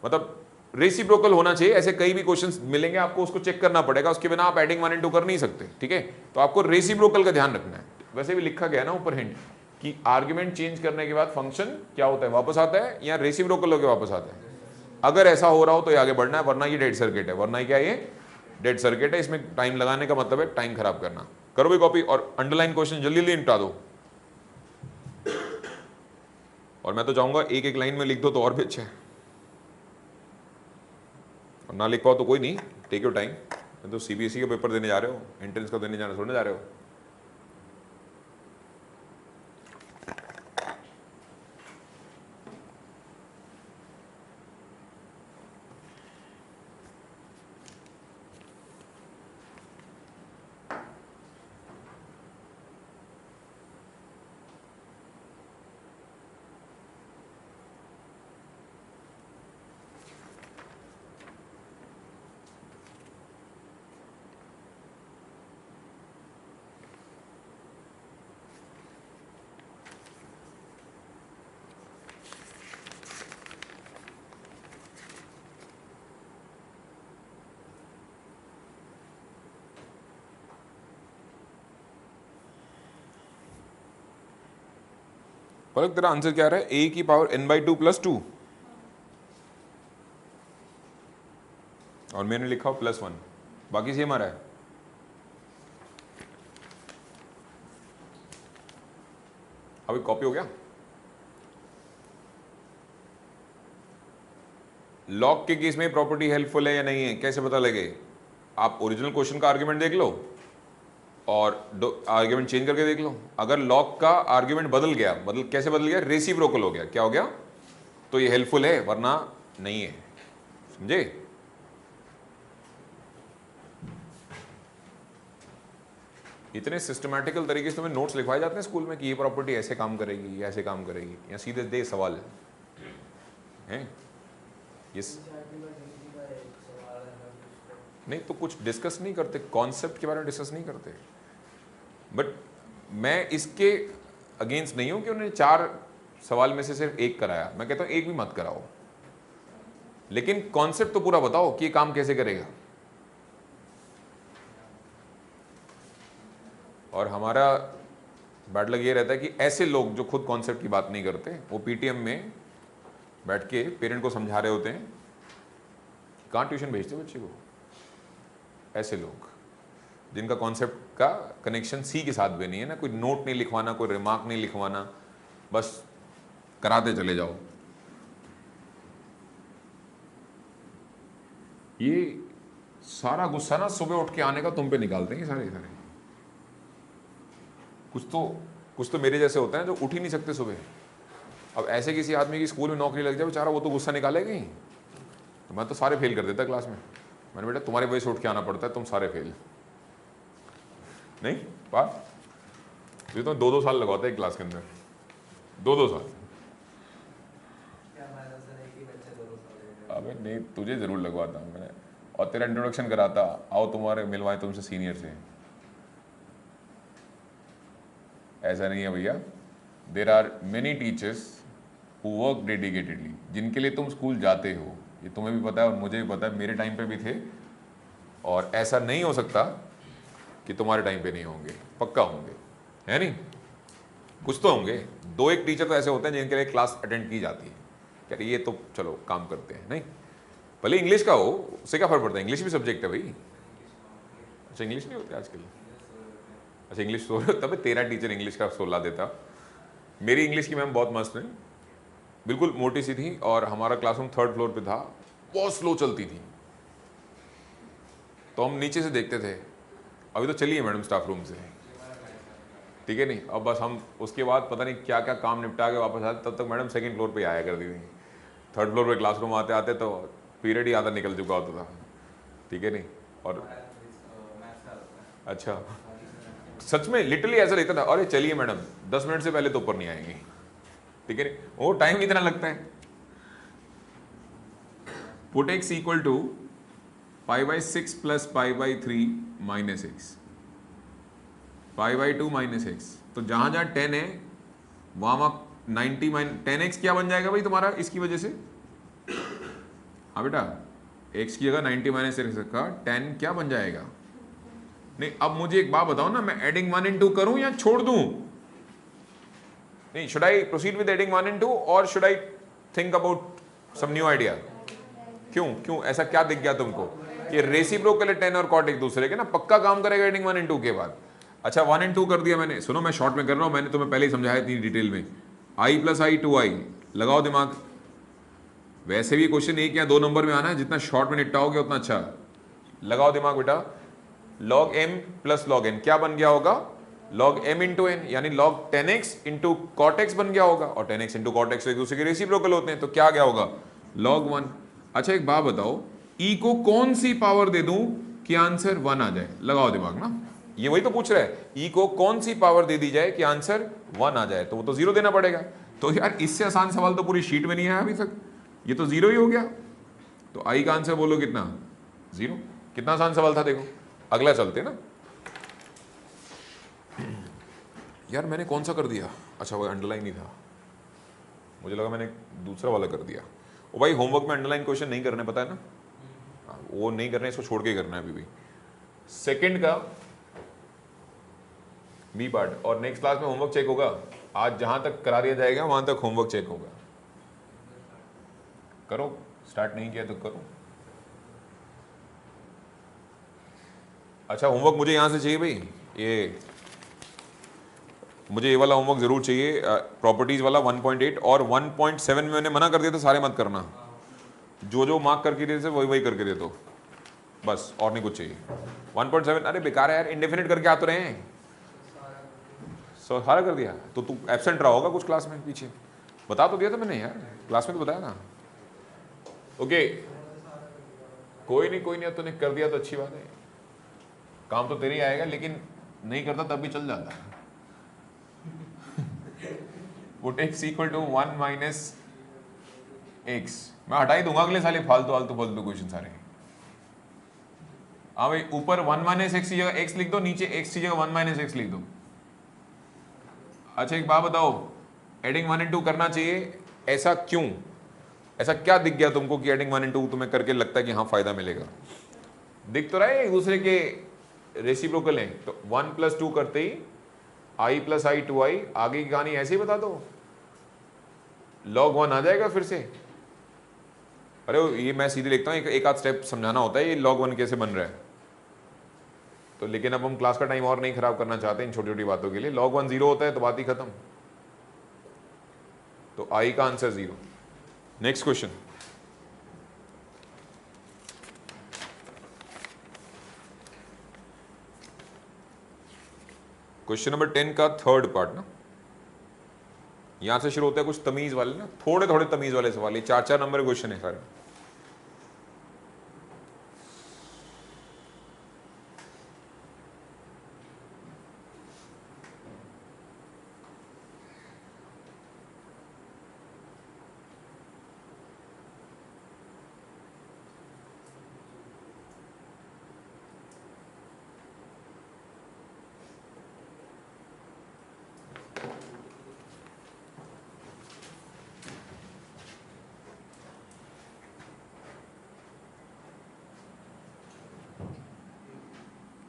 मतलब रेसिप्रोकल होना चाहिए। ऐसे कई भी क्वेश्चंस मिलेंगे आपको, उसको चेक करना पड़ेगा, उसके बिना आप एडिंग 1 and 2 कर नहीं सकते। ठीक है, तो आपको रेसिप्रोकल का ध्यान रखना है। वैसे भी लिखा गया ना ऊपर हिंट कि आर्ग्यूमेंट चेंज करने के बाद फंक्शन क्या होता है, वापस आता है या रेसिप्रोकल होकर वापस आता है। अगर ऐसा हो रहा हो तो ये आगे बढ़ना है, वरना ये डेड सर्किट है। वरना क्या ये डेड सर्किट है, इसमें टाइम लगाने का मतलब है टाइम खराब करना। करो भी कॉपी और अंडरलाइन क्वेश्चन जल्दी जल्दी निपटा दो। और मैं तो चाहूंगा एक एक लाइन में लिख दो तो और भी अच्छा है, और ना लिख पाओ तो कोई नहीं, टेक योर टाइम। तो सीबीएसई का पेपर देने जा रहे हो, एंट्रेंस का देने जाना थोड़ा जा रहे हो। पलक तेरा आंसर क्या रहा है, a की पावर n/2 + 2, और मैंने लिखा +1, बाकी सेम आ रहा है। अभी कॉपी हो गया। लॉग के केस में प्रॉपर्टी हेल्पफुल है या नहीं है, कैसे पता लगे? आप ओरिजिनल क्वेश्चन का आर्ग्यूमेंट देख लो और आर्ग्यूमेंट चेंज करके देख लो। अगर लॉग का आर्ग्यूमेंट कैसे बदल गया, रेसिप्रोकल हो गया, क्या हो गया, तो ये हेल्पफुल है, वरना नहीं है। समझे? इतने सिस्टमैटिकल तरीके से तुम्हें नोट्स लिखवाए जाते हैं स्कूल में कि ये प्रॉपर्टी ऐसे काम करेगी, ऐसे काम करेगी, या सीधे दे सवाल है इस नहीं तो कुछ डिस्कस नहीं करते, कॉन्सेप्ट के बारे में डिस्कस नहीं करते। बट मैं इसके अगेंस्ट नहीं हूं कि उन्होंने 4 सवाल में से सिर्फ 1 कराया। मैं कहता हूं 1 भी मत कराओ, लेकिन कॉन्सेप्ट तो पूरा बताओ कि ये काम कैसे करेगा। और हमारा बैड लग ये रहता है कि ऐसे लोग जो खुद कॉन्सेप्ट की बात नहीं करते, वो पीटीएम में बैठ के पेरेंट को समझा रहे होते हैं, कहाँ ट्यूशन भेजते बच्चे को। ऐसे लोग जिनका कॉन्सेप्ट का कनेक्शन सी के साथ भी नहीं है ना, कोई नोट नहीं लिखवाना, कोई रिमार्क नहीं लिखवाना, बस कराते चले जाओ। ये सारा गुस्सा ना सुबह उठ के आने का तुम पे निकालते हैं सारे सारे। कुछ तो मेरे जैसे होते हैं जो उठ ही नहीं सकते सुबह। अब ऐसे किसी आदमी की स्कूल में नौकरी लग जाए बेचारा, वो तो गुस्सा निकालेगा ही। तो मैं तो सारे फेल कर देता क्लास में। मैंने बेटा तुम्हारी वजह से उठ के आना पड़ता है, तुम सारे फेल। नहीं बात ये तो 2-2 साल लगवाता है क्लास के अंदर, 2-2 साल। अबे नहीं, तुझे जरूर लगवाता हूँ मैंने, और तेरा इंट्रोडक्शन कराता, आओ तुम्हारे मिलवाए तुमसे सीनियर से। ऐसा नहीं है भैया। There are many teachers who work dedicatedly, जिनके लिए तुम स्कूल जाते हो। ये तुम्हें भी पता है और मुझे भी पता है, मेरे टाइम पे भी थे। और ऐसा नहीं हो सकता कि तुम्हारे टाइम पे नहीं होंगे, पक्का होंगे, है नहीं? कुछ तो होंगे। 2-1 टीचर तो ऐसे होते हैं जिनके लिए क्लास अटेंड की जाती है, क्या ये तो चलो काम करते हैं। नहीं भले इंग्लिश का हो, उससे क्या फर्क पड़ता है, इंग्लिश भी सब्जेक्ट है भाई। अच्छा इंग्लिश नहीं होते आजकल? अच्छा इंग्लिश 16, तब तेरा टीचर इंग्लिश का 16 देता। मेरी इंग्लिश की मैम बहुत मस्त है, बिल्कुल मोटी सी थी, और हमारा क्लासरूम 3rd फ्लोर पे था, बहुत स्लो चलती थी। तो हम नीचे से देखते थे, अभी तो चलिए मैडम स्टाफ रूम से, ठीक है नहीं। अब बस हम उसके बाद पता नहीं क्या क्या काम निपटा के वापस आते, तब तक मैडम 2nd फ्लोर पे आया करती थी। 3rd फ्लोर पे क्लासरूम आते आते तो पीरियड ही आधा निकल चुका होता था, ठीक है नहीं। और अच्छा सच में लिटरली ऐसा रहता था, अरे चलिए मैडम 10 मिनट से पहले तो ऊपर नहीं आएंगे, ठीक है नहीं। वो टाइम इतना लगता है। Put x equal to π/6 plus π/3 minus x, π/2 minus x। तो जहां जहां 10 है वहां 90 10x क्या बन जाएगा भाई तुम्हारा इसकी वजह से? हाँ बेटा, x की जगह 90 माइनस x का 10 क्या बन जाएगा? नहीं अब मुझे एक बात बताओ ना, मैं एडिंग 1 and 2 करूं या छोड़ दूं? नहीं, should I proceed with adding 1 and 2 और should I think about some new idea? क्यों ऐसा क्या दिख गया तुमको कि रेसिप्रोकल है 10 और कॉट एक दूसरे के ना, पक्का काम करेगा एडिंग 1 and 2 के बाद? अच्छा 1 and 2 कर दिया मैंने, सुनो मैं शॉर्ट में कर रहा हूं, मैंने तुम्हें पहले ही समझाया इतनी डिटेल में। i + i 2i लगाओ दिमाग। वैसे भी क्वेश्चन 1 या 2 नंबर में आना है, जितना शॉर्ट में निपटाओगे उतना अच्छा। लगाओ दिमाग बेटा। log m plus log n क्या बन गया होगा? log m इंटू n, यानी log 10x into cot x बन गया होगा, और 10x इंटू कॉट x एक दूसरे के रेसिप्रोकल होते हैं, तो क्या गया होगा? log 1। अच्छा एक बात बताओ, e को कौन सी पावर दे दूं कि आंसर 1 आ जाए? लगाओ दिमाग ना, ये वही तो पूछ रहा है, e को कौन सी पावर दे दी जाए कि आंसर 1 आ जाए? तो वो तो 0 देना पड़ेगा। तो यार इससे आसान सवाल तो पूरी शीट में नहीं आया अभी तक, ये तो 0 ही हो गया। तो i का आंसर बोलो कितना? 0। कितना आसान सवाल था देखो। अगला चलते ना। यार मैंने कौन सा कर दिया? अच्छा वो अंडरलाइन ही था, मुझे लगा मैंने दूसरा वाला कर दिया। ओ भाई होमवर्क में अंडरलाइन क्वेश्चन नहीं करना, पता है ना? वो नहीं करना है, इसको छोड़ के ही करना है अभी भी। सेकंड का बी पार्ट, और नेक्स्ट क्लास में होमवर्क चेक होगा। आज जहां तक करा दिया जाएगा वहां तक होमवर्क चेक होगा। करो, स्टार्ट नहीं किया तो करो। अच्छा होमवर्क मुझे यहाँ से चाहिए भाई, मुझे ये वाला होमवर्क जरूर चाहिए, प्रॉपर्टीज वाला 1.8 और 1.7 में मैंने मना कर दिया था, सारे मत करना। जो जो मार्क करके दे वही वही करके दे दो बस, और नहीं कुछ चाहिए। 1.7 अरे बेकार है यार, इंडेफिनिट करके आ तो रहे हैं। सारा कर दिया तो तू एब्सेंट रहा होगा कुछ क्लास में पीछे, बता तो दिया था मैंने यार, क्लास में तो बताया ना। ओके कोई नहीं, अब तूने कर दिया तो अच्छी बात है, काम तो तेरे ही आएगा, लेकिन नहीं करता तब भी चल जाता। Put x equal to 1 minus x, मैं हटा ही दूंगा अगले साल फालतू क्वेश्चन सारे। हाँ भाई ऊपर 1 माइनस एक्स की जगह x लिख दो, नीचे x की जगह 1 माइनस एक्स लिख दो। अच्छा एक बात बताओ, एडिंग 1 and 2 करना चाहिए, ऐसा क्यों? ऐसा क्या दिख गया तुमको कि एडिंग 1 and 2 तुम्हें करके लगता है कि हाँ फायदा मिलेगा? दिख तो रहा है एक दूसरे के रेसिप्रोकल है तो 1 + 2 करते ही i + i 2i, आगे की कहानी ऐसे ही बता दो, log 1 आ जाएगा फिर से। अरे ये मैं सीधे लिखता हूँ, एक आध स्टेप समझाना होता है ये log 1 कैसे बन रहा है। तो लेकिन अब हम क्लास का टाइम और नहीं खराब करना चाहते इन छोटी छोटी बातों के लिए। log 1 0 होता है तो बात ही खत्म, तो i का answer 0। Next question, question number 10 का थर्ड पार्ट ना, यहां से शुरू होता है कुछ तमीज वाले ना, थोड़े थोड़े तमीज वाले सवाल, ये 4-4 नंबर के क्वेश्चन है सारे।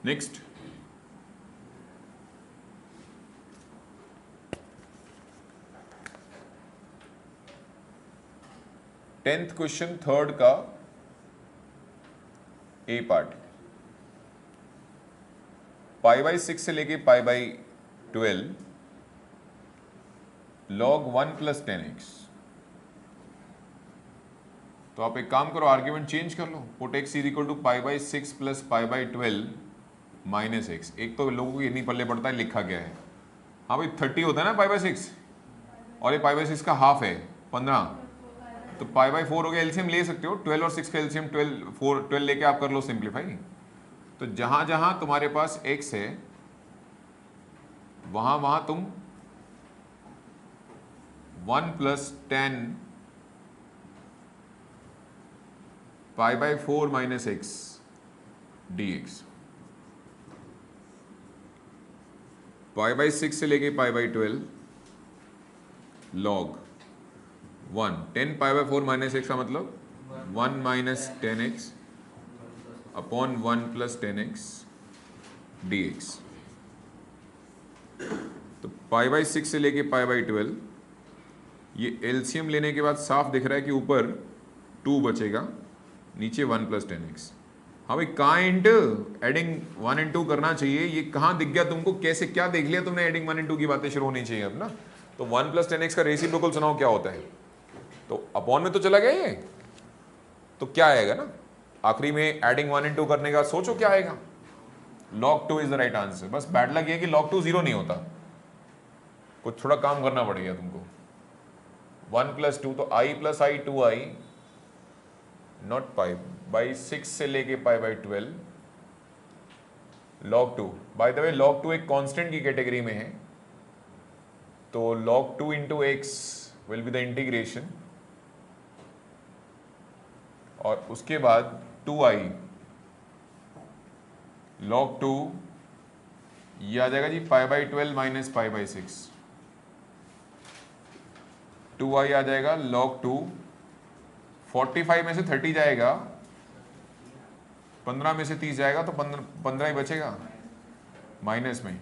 नेक्स्ट, टेंथ क्वेश्चन थर्ड का ए पार्ट, π/6 से लेके π/12 log 1 + 10x। तो आप एक काम करो, आर्ग्यूमेंट चेंज कर लो, पुट x = π/6 + π/12 - x। एक तो लोगों को ये नहीं पल्ले पड़ता है लिखा क्या है। हाँ भाई 30 होता है ना π/6, और ये π/6 का हाफ है 15, तो π/4 हो गया। एलसीएम ले सकते हो, 12 और 6 का एलसीएम 12 लेके आप कर लो सिंप्लीफाई। तो जहां जहां तुम्हारे पास x है वहां वहां तुम 1 + 10 π/4 - x dx, π/6 से लेके π/12 log 1, 10 π/4 - x का मतलब 1 - 10x अपॉन 1 + 10x dx। तो π/6 से लेके π/12, ये एलसीएम लेने के बाद साफ दिख रहा है कि ऊपर 2 बचेगा, नीचे 1 + 10x। हाँ भाई काइंड एडिंग 1 and 2 करना चाहिए, ये कहाँ दिख गया तुमको, कैसे क्या देख लिया तुमने, एडिंग 1 and 2 की बातें शुरू होनी चाहिए अब ना। तो 1 + 10x का रेसिप्रोकल सुनाओ क्या होता है, तो अपॉन में तो चला गया ये, तो क्या आएगा ना आखिरी में एडिंग 1 and 2 करने का, सोचो क्या आएगा, log 2 is the right answer. बस बैड लग ये कि log 2 0 नहीं होता, कुछ थोड़ा काम करना पड़ेगा तुमको। 1 + 2 तो i + i 2i नॉट π/6 से लेके π/12 log 2। By the way log 2 एक कांस्टेंट की कैटेगरी में है, तो log 2 × x will be the integration, और उसके बाद 2i log 2 ये आ जाएगा जी π/12 - π/6, 2i आ जाएगा log 2, 45 में से 30 जाएगा, 15 में से 30 जाएगा, तो 15 ही बचेगा माइनस में।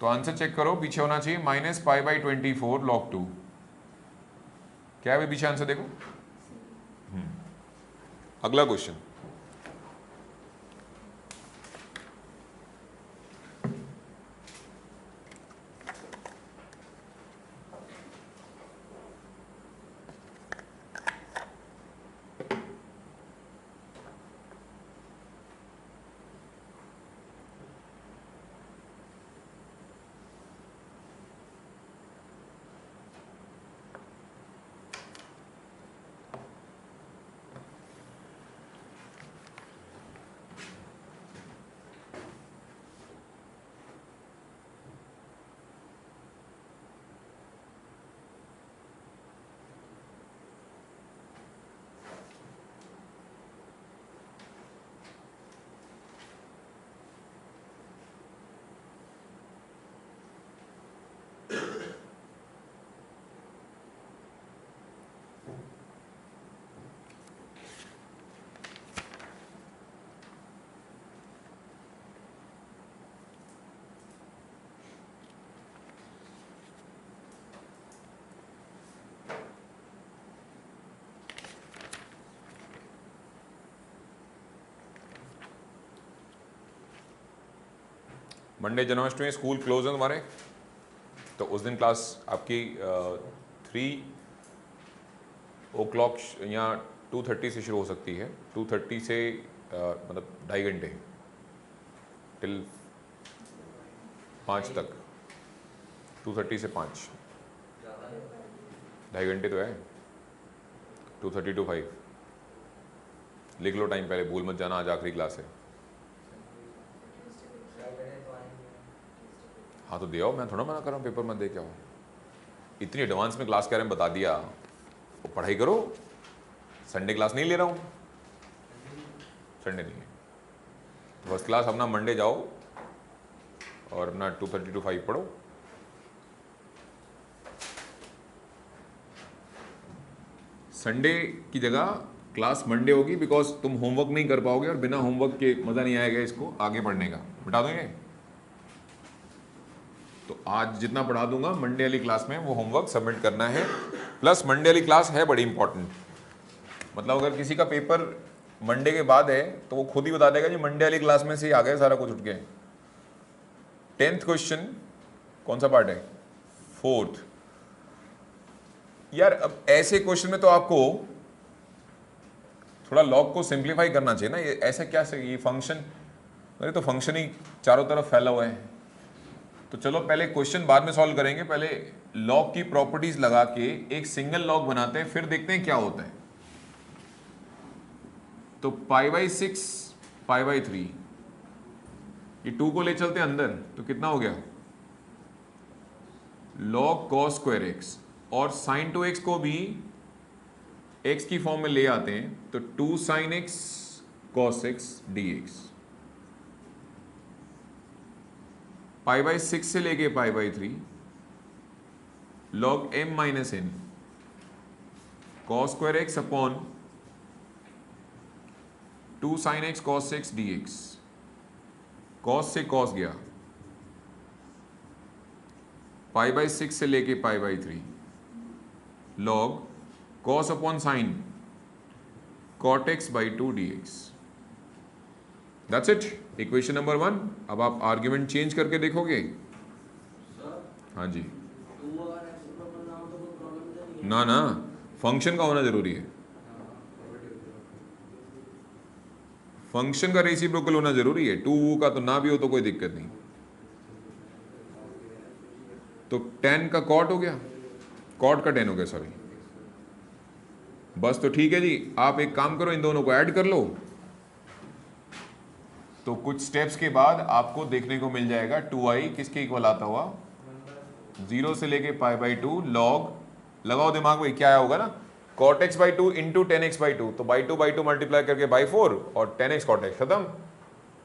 तो आंसर चेक करो, पीछे होना चाहिए -π/24 log 2। क्या है पीछे आंसर देखो। अगला question, Monday Janmashtami school close है तुम्हारे, तो उस दिन क्लास आपकी 3 o'clock या 2:30 से शुरू हो सकती है। 2:30 से मतलब 2.5 घंटे टिल 5 तक। 2:30 से 5, 2.5 घंटे तो है। 2:30 to 5 लिख लो टाइम पहले, भूल मत जाना आज आखिरी क्लास है। हाँ तो दे आओ, मैं थोड़ा मना कर रहा हूँ पेपर मत दे के आओ। इतनी एडवांस में क्लास के बारे में बता दिया तो पढ़ाई करो। संडे क्लास नहीं ले रहा हूँ, संडे नहीं है। फर्स्ट क्लास अपना मंडे जाओ और अपना 2:30 to 5 पढ़ो। संडे की जगह क्लास मंडे होगी, बिकॉज तुम होमवर्क नहीं कर पाओगे और बिना होमवर्क के मज़ा नहीं आएगा इसको आगे पढ़ने का। बता दोगे? तो आज जितना पढ़ा दूंगा मंडे वाली क्लास में वो होमवर्क सबमिट करना है। प्लस मंडे वाली क्लास है बड़ी इंपॉर्टेंट, मतलब अगर किसी का पेपर मंडे के बाद है तो वो खुद ही बता देगा जी मंडे वाली क्लास में से ही आ गया सारा कुछ उठ के। 10th क्वेश्चन कौन सा पार्ट है? 4th। यार अब ऐसे क्वेश्चन में तो आपको थोड़ा लॉग को सिंप्लीफाई करना चाहिए ना। ये ऐसा क्या से ये फंक्शन, अरे तो फंक्शन ही चारों तरफ फैला हुआ है। तो चलो पहले क्वेश्चन बाद में सॉल्व करेंगे, पहले लॉग की प्रॉपर्टीज लगा के एक सिंगल लॉग बनाते हैं, फिर देखते हैं क्या होता है। तो π/6 π/3, ये 2 को ले चलते हैं अंदर तो कितना हो गया? log cos स्क्वायर एक्स, और sin 2x को भी x की फॉर्म में ले आते हैं तो 2 sin x cos x dx। π/6 से लेके π/3 log m minus n cos square x upon 2 sin x cos x dx। cos से cos गया, π/6 से लेके π/3 log cos upon sine cot x by 2 dx। That's it, equation number 1। अब आप argument change करके देखोगे। हाँ जी, ना ना, फंक्शन का होना जरूरी है। फंक्शन का रेसिप्रोकल होना जरूरी है। 2 का तो ना भी हो तो कोई दिक्कत नहीं। तो tan का cot हो गया, cot का tan हो गया, सॉरी। बस तो ठीक है जी, आप एक काम करो, इन दोनों को ऐड कर लो तो कुछ स्टेप्स के बाद आपको देखने को मिल जाएगा 2i किसके इक्वल आता हुआ? 0 से लेके π/2 log, लगाओ दिमाग में क्या आया होगा ना, cot x by 2 into 10x by 2, तो by 2 मल्टीप्लाई करके by 4 और 10x cot x खत्म।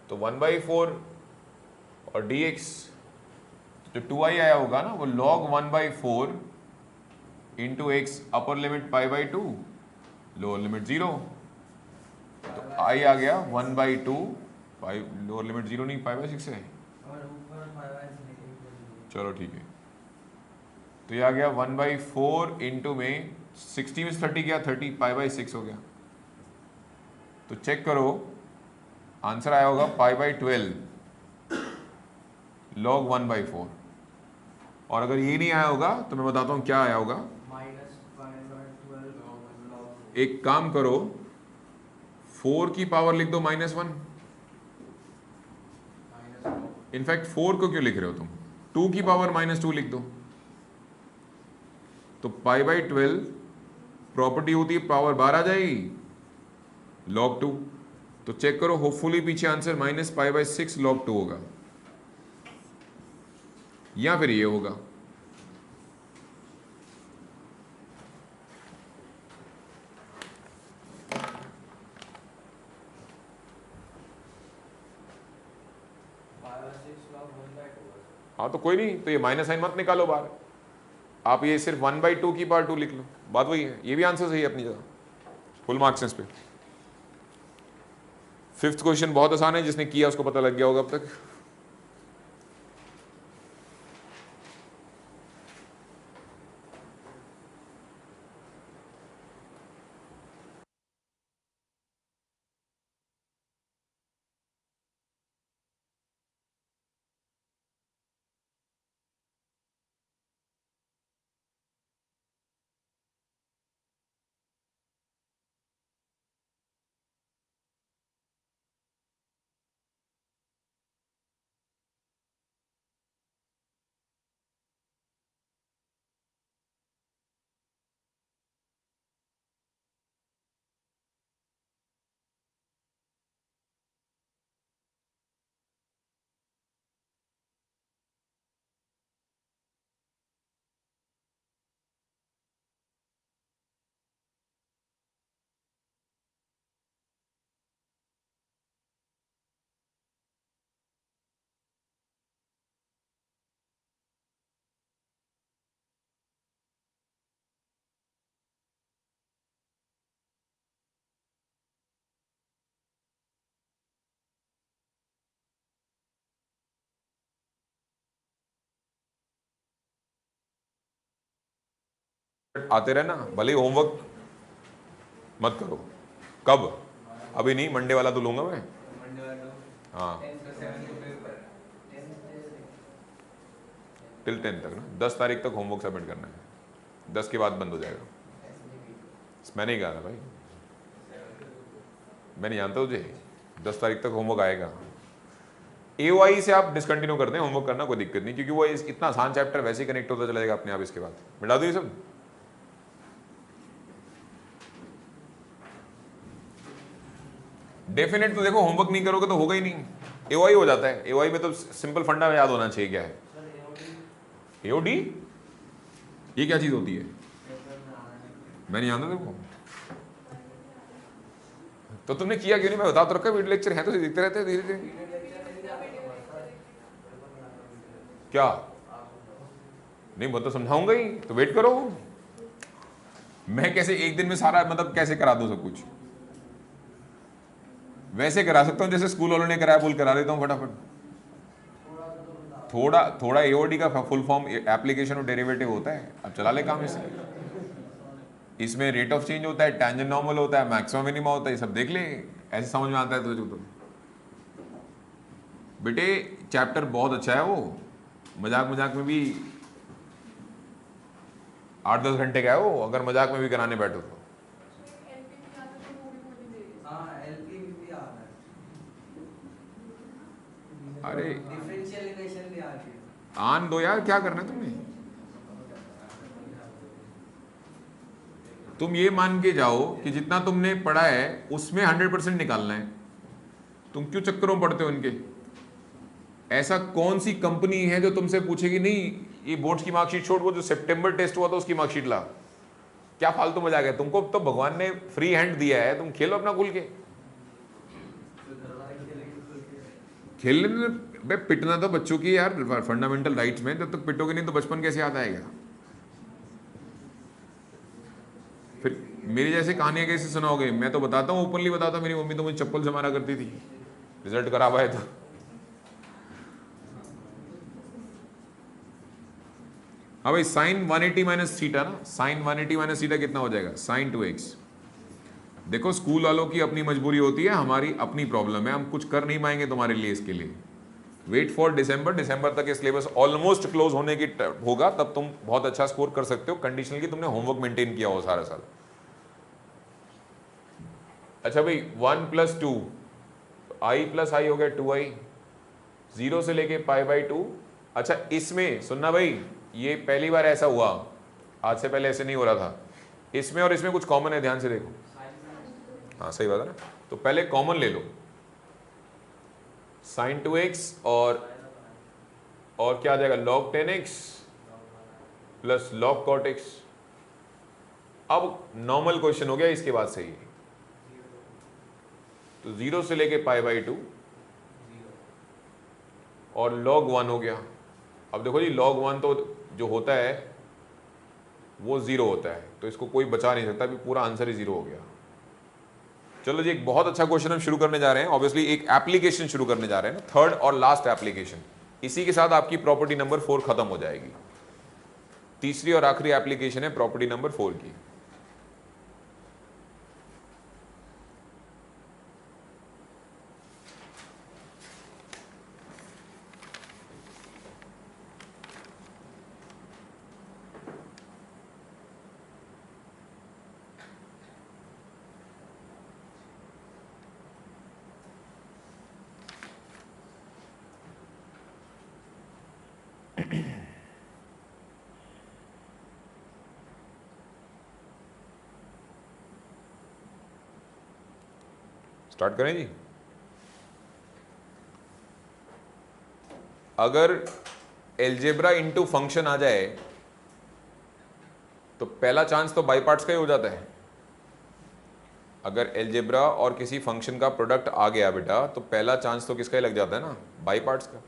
तो 1/4 और dx, जो 2i आया होगा ना वो log 1/4 into x upper limit π/2 lower limit 0। तो i आ गया 1/2, लोअर लिमिट 0 नहीं π/6 है। चलो ठीक है, तो ये आ गया 1/4 इंटू में 60 में 30 गया, 30 π/6 हो गया। तो चेक करो, आंसर आया होगा π/12 log 1/4। और अगर ये नहीं आया होगा तो मैं बताता हूँ क्या आया होगा। एक काम करो, 4 की पावर लिख दो -1। इनफैक्ट 4 को क्यों लिख रहे हो तुम, 2 की पावर -2 लिख दो। तो π/12 प्रॉपर्टी होती है पावर बाहर आ जाएगी log 2। तो चेक करो, होपफुली पीछे आंसर -π/6 log 2 होगा, या फिर ये होगा। हाँ तो कोई नहीं, तो ये माइनस साइन मत निकालो बाहर, आप ये सिर्फ 1/2 की पावर 2 लिख लो, बात वही है। ये भी आंसर सही है अपनी जगह, फुल मार्क्स हैं इस पे। 5th क्वेश्चन बहुत आसान है, जिसने किया उसको पता लग गया होगा अब तक। आते रहे ना, भले ही होमवर्क मत करो। कब? अभी नहीं, मंडे वाला तो लूंगा मैं। हाँ टिल 10 तक ना, 10 तारीख तक होमवर्क सबमिट करना है, 10 के बाद बंद हो जाएगा। मैं नहीं कहा था भाई, मैं नहीं जानता तुझे, 10 तारीख तक होमवर्क आएगा। AOI से आप डिसकंटिन्यू करते हैं होमवर्क करना, कोई दिक्कत नहीं, क्योंकि वो इतना आसान चैप्टर वैसे ही कनेक्ट होता चला जाएगा अपने आप। इसके बाद मिटा दो ये सब। डेफिनेट तो देखो, होमवर्क नहीं करोगे तो होगा ही नहीं, AOI हो जाता है। AOI में तो सिंपल फंडा में याद होना चाहिए क्या है। AOD ये क्या चीज होती है, मैं नहीं जानता देखो। तो तुमने किया क्यों नहीं, मैं बता तो रखा, वीडियो लेक्चर है तो देखते रहते हैं धीरे धीरे। क्या नहीं बोलता, समझाऊंगा ही, तो वेट करो। मैं कैसे एक दिन में सारा मतलब कैसे करा दूं सब कुछ, वैसे करा सकता हूं जैसे स्कूल वालों ने कराया, बोल करा देता हूं फटाफट। थोड़ा AOD का फुल फॉर्म एप्लीकेशन और डेरिवेटिव होता है, अब चला ले काम इससे। इसमें रेट ऑफ चेंज होता है, टेंजेंट नॉर्मल होता है, मैक्सिमम मिनिमा होता है, ये सब देख ले, ऐसे समझ में आता है तुझे तो। बेटे चैप्टर बहुत अच्छा है वो, मजाक मजाक में भी 8-10 घंटे का है वो, अगर मजाक में भी कराने बैठो तो। अरे आन दो यार, क्या करना है तुम्हें। तुम ये मान के जाओ कि जितना तुमने पढ़ा है उसमें 100% निकालना है, तुम क्यों चक्करों में पढ़ते हो इनके। ऐसा कौन सी कंपनी है जो तुमसे पूछेगी नहीं ये बोर्ड्स की मार्कशीट छोड़, वो जो सितंबर टेस्ट हुआ था उसकी मार्कशीट ला। क्या फालतू मजाक है, तुमको तो भगवान ने फ्री हैंड दिया है, तुम खेलो अपना खुल के। खेलने में पिटना तो बच्चों की यार फंडामेंटल राइट्स में, जब तक पिटोगे नहीं तो बचपन कैसे याद आएगा। फिर मेरी जैसे कहानियां कैसे सुनाओगे, मैं तो बताता हूँ, ओपनली बताता हूँ, मेरी मम्मी तो मुझे चप्पल से मारा करती थी रिजल्ट खराब आया था। हाँ भाई, साइन 180 माइनस थीटा ना, साइन 180 माइनस थीटा कितना हो जाएगा, साइन 2x। देखो स्कूल वालों की अपनी मजबूरी होती है, हमारी अपनी प्रॉब्लम है, हम कुछ कर नहीं पाएंगे तुम्हारे लिए, इसके लिए वेट फॉर दिसंबर तक ये सिलेबस ऑलमोस्ट क्लोज होने की होगा, तब तुम बहुत अच्छा स्कोर कर सकते हो, कंडीशनल की तुमने होमवर्क मेंटेन किया हो सारा साल। अच्छा भाई 1 + 2 i + i हो गया 2i, 0 से लेके π/2। अच्छा इसमें सुनना भाई, ये पहली बार ऐसा हुआ, आज से पहले ऐसे नहीं हो रहा था। इसमें और इसमें कुछ कॉमन है, ध्यान से देखो। हाँ सही बात है ना, तो पहले कॉमन ले लो, sin 2x और क्या आ जाएगा log 10x plus log cot x। अब नॉर्मल क्वेश्चन हो गया इसके बाद से ही, तो 0 से लेके π/2 और log 1 हो गया। अब देखो जी log 1 तो जो होता है वो 0 होता है, तो इसको कोई बचा नहीं सकता, अभी पूरा आंसर ही 0 हो गया। चलो जी एक बहुत अच्छा क्वेश्चन हम शुरू करने जा रहे हैं, ऑब्वियसली एक एप्लीकेशन शुरू करने जा रहे हैं ना, थर्ड और लास्ट एप्लीकेशन। इसी के साथ आपकी प्रॉपर्टी नंबर 4 खत्म हो जाएगी। तीसरी और आखिरी एप्लीकेशन है प्रॉपर्टी नंबर 4 की। स्टार्ट करें जी। अगर एल्जेब्रा इनटू फंक्शन आ जाए तो पहला चांस तो बाई पार्ट्स का ही हो जाता है। अगर एल्जेब्रा और किसी फंक्शन का प्रोडक्ट आ गया बेटा, तो पहला चांस तो किसका ही लग जाता है ना, बाई पार्ट्स का।